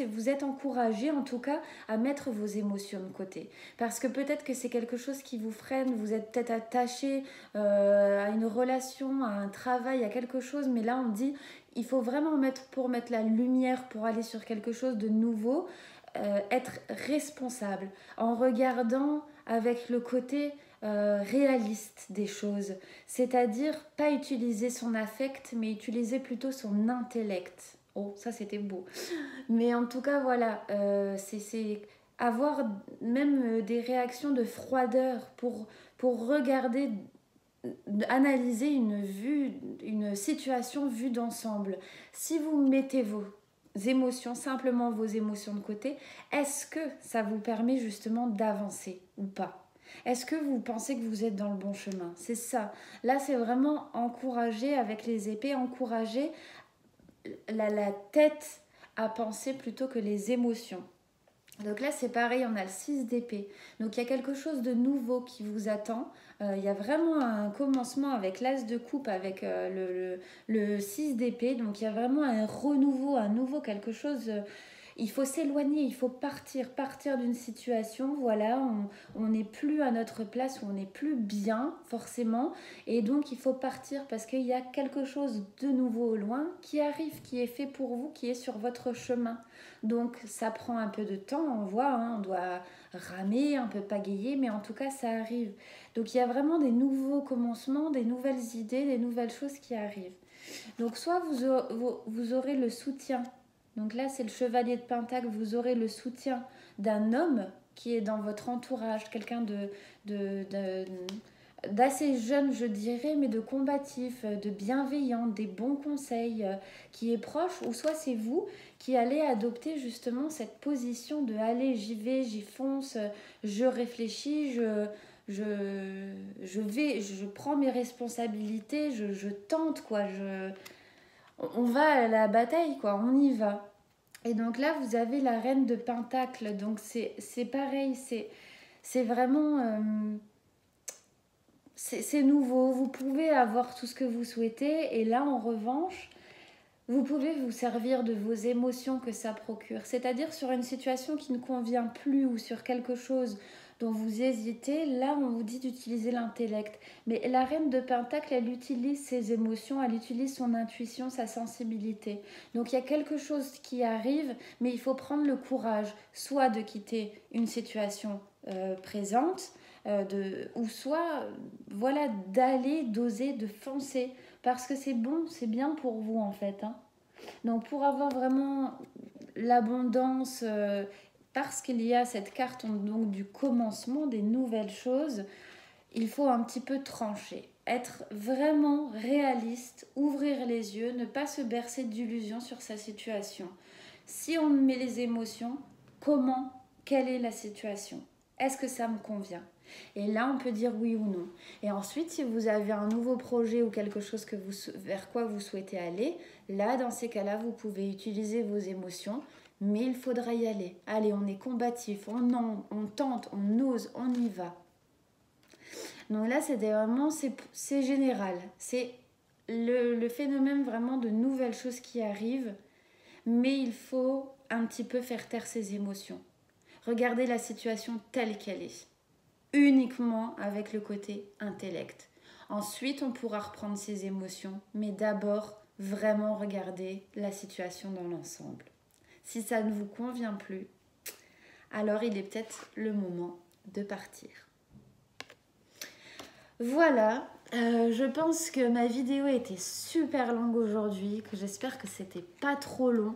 vous êtes encouragé en tout cas à mettre vos émotions de côté parce que peut-être que c'est quelque chose qui vous freine, vous êtes peut-être attaché à une relation, à un travail, à quelque chose mais là on dit il faut vraiment mettre la lumière pour aller sur quelque chose de nouveau, être responsable en regardant avec le côté réaliste des choses, c'est-à-dire pas utiliser son affect mais utiliser plutôt son intellect. Oh, ça c'était beau. Mais en tout cas, voilà, c'est avoir même des réactions de froideur pour regarder, analyser une situation vue d'ensemble. Si vous mettez vos émotions, simplement vos émotions de côté, est-ce que ça vous permet justement d'avancer ou pas ? Est-ce que vous pensez que vous êtes dans le bon chemin ? C'est ça. Là, c'est vraiment encourager avec les épées, encourager la tête à penser plutôt que les émotions. Donc là c'est pareil, on a le 6 d'épée. Donc il y a quelque chose de nouveau qui vous attend. Il y a vraiment un commencement avec l'as de coupe, avec le 6 d'épée. Donc il y a vraiment un renouveau, un nouveau quelque chose. Il faut s'éloigner, il faut partir d'une situation, voilà, on n'est plus à notre place, on n'est plus bien forcément, et donc il faut partir parce qu'il y a quelque chose de nouveau au loin qui arrive, qui est fait pour vous, qui est sur votre chemin. Donc ça prend un peu de temps, on voit, hein, on doit ramer, un peu pagayer, mais en tout cas ça arrive. Donc il y a vraiment des nouveaux commencements, des nouvelles idées, des nouvelles choses qui arrivent. Donc soit vous aurez le soutien. Donc là, c'est le chevalier de Pentacle. Vous aurez le soutien d'un homme qui est dans votre entourage, quelqu'un d'assez jeune, je dirais, mais de combatif, de bienveillant, des bons conseils, qui est proche, ou soit c'est vous qui allez adopter justement cette position de « allez, j'y vais, j'y fonce, je réfléchis, je prends mes responsabilités, je tente, quoi. On va à la bataille, quoi, on y va. Et donc là, vous avez la reine de Pentacle, donc c'est pareil, c'est vraiment... c'est nouveau, vous pouvez avoir tout ce que vous souhaitez, et là, en revanche, vous pouvez vous servir de vos émotions que ça procure. C'est-à-dire sur une situation qui ne convient plus ou sur quelque chose dont vous hésitez, là on vous dit d'utiliser l'intellect. Mais la reine de Pentacle, elle utilise ses émotions, elle utilise son intuition, sa sensibilité. Donc il y a quelque chose qui arrive, mais il faut prendre le courage, soit de quitter une situation présente, ou soit voilà, d'aller, d'oser, de foncer. Parce que c'est bon, c'est bien pour vous en fait. Hein. Donc pour avoir vraiment l'abondance, parce qu'il y a cette carte donc, du commencement des nouvelles choses, il faut un petit peu trancher. Être vraiment réaliste, ouvrir les yeux, ne pas se bercer d'illusions sur sa situation. Si on met les émotions, comment, quelle est la situation? Est-ce que ça me convient? Et là, on peut dire oui ou non. Et ensuite, si vous avez un nouveau projet ou quelque chose vers quoi vous souhaitez aller, là, dans ces cas-là, vous pouvez utiliser vos émotions, mais il faudra y aller. Allez, on est combatif, on tente, on ose, on y va. Donc là, c'était vraiment, c'est général. C'est le phénomène vraiment de nouvelles choses qui arrivent, mais il faut un petit peu faire taire ses émotions. Regardez la situation telle qu'elle est, uniquement avec le côté intellect. Ensuite, on pourra reprendre ses émotions, mais d'abord, vraiment regarder la situation dans l'ensemble. Si ça ne vous convient plus, alors il est peut-être le moment de partir. Voilà, je pense que ma vidéo était super longue aujourd'hui, que j'espère que c'était pas trop long.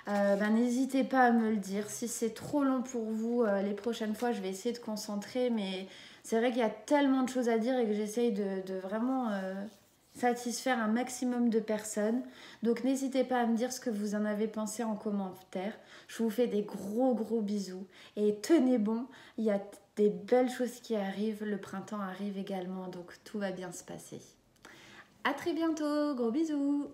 N'hésitez pas à me le dire. Si c'est trop long pour vous, les prochaines fois, je vais essayer de concentrer. Mais c'est vrai qu'il y a tellement de choses à dire et que j'essaye de vraiment satisfaire un maximum de personnes. Donc n'hésitez pas à me dire ce que vous en avez pensé en commentaire. Je vous fais des gros bisous. Et tenez bon, il y a des belles choses qui arrivent. Le printemps arrive également, donc tout va bien se passer. À très bientôt, gros bisous!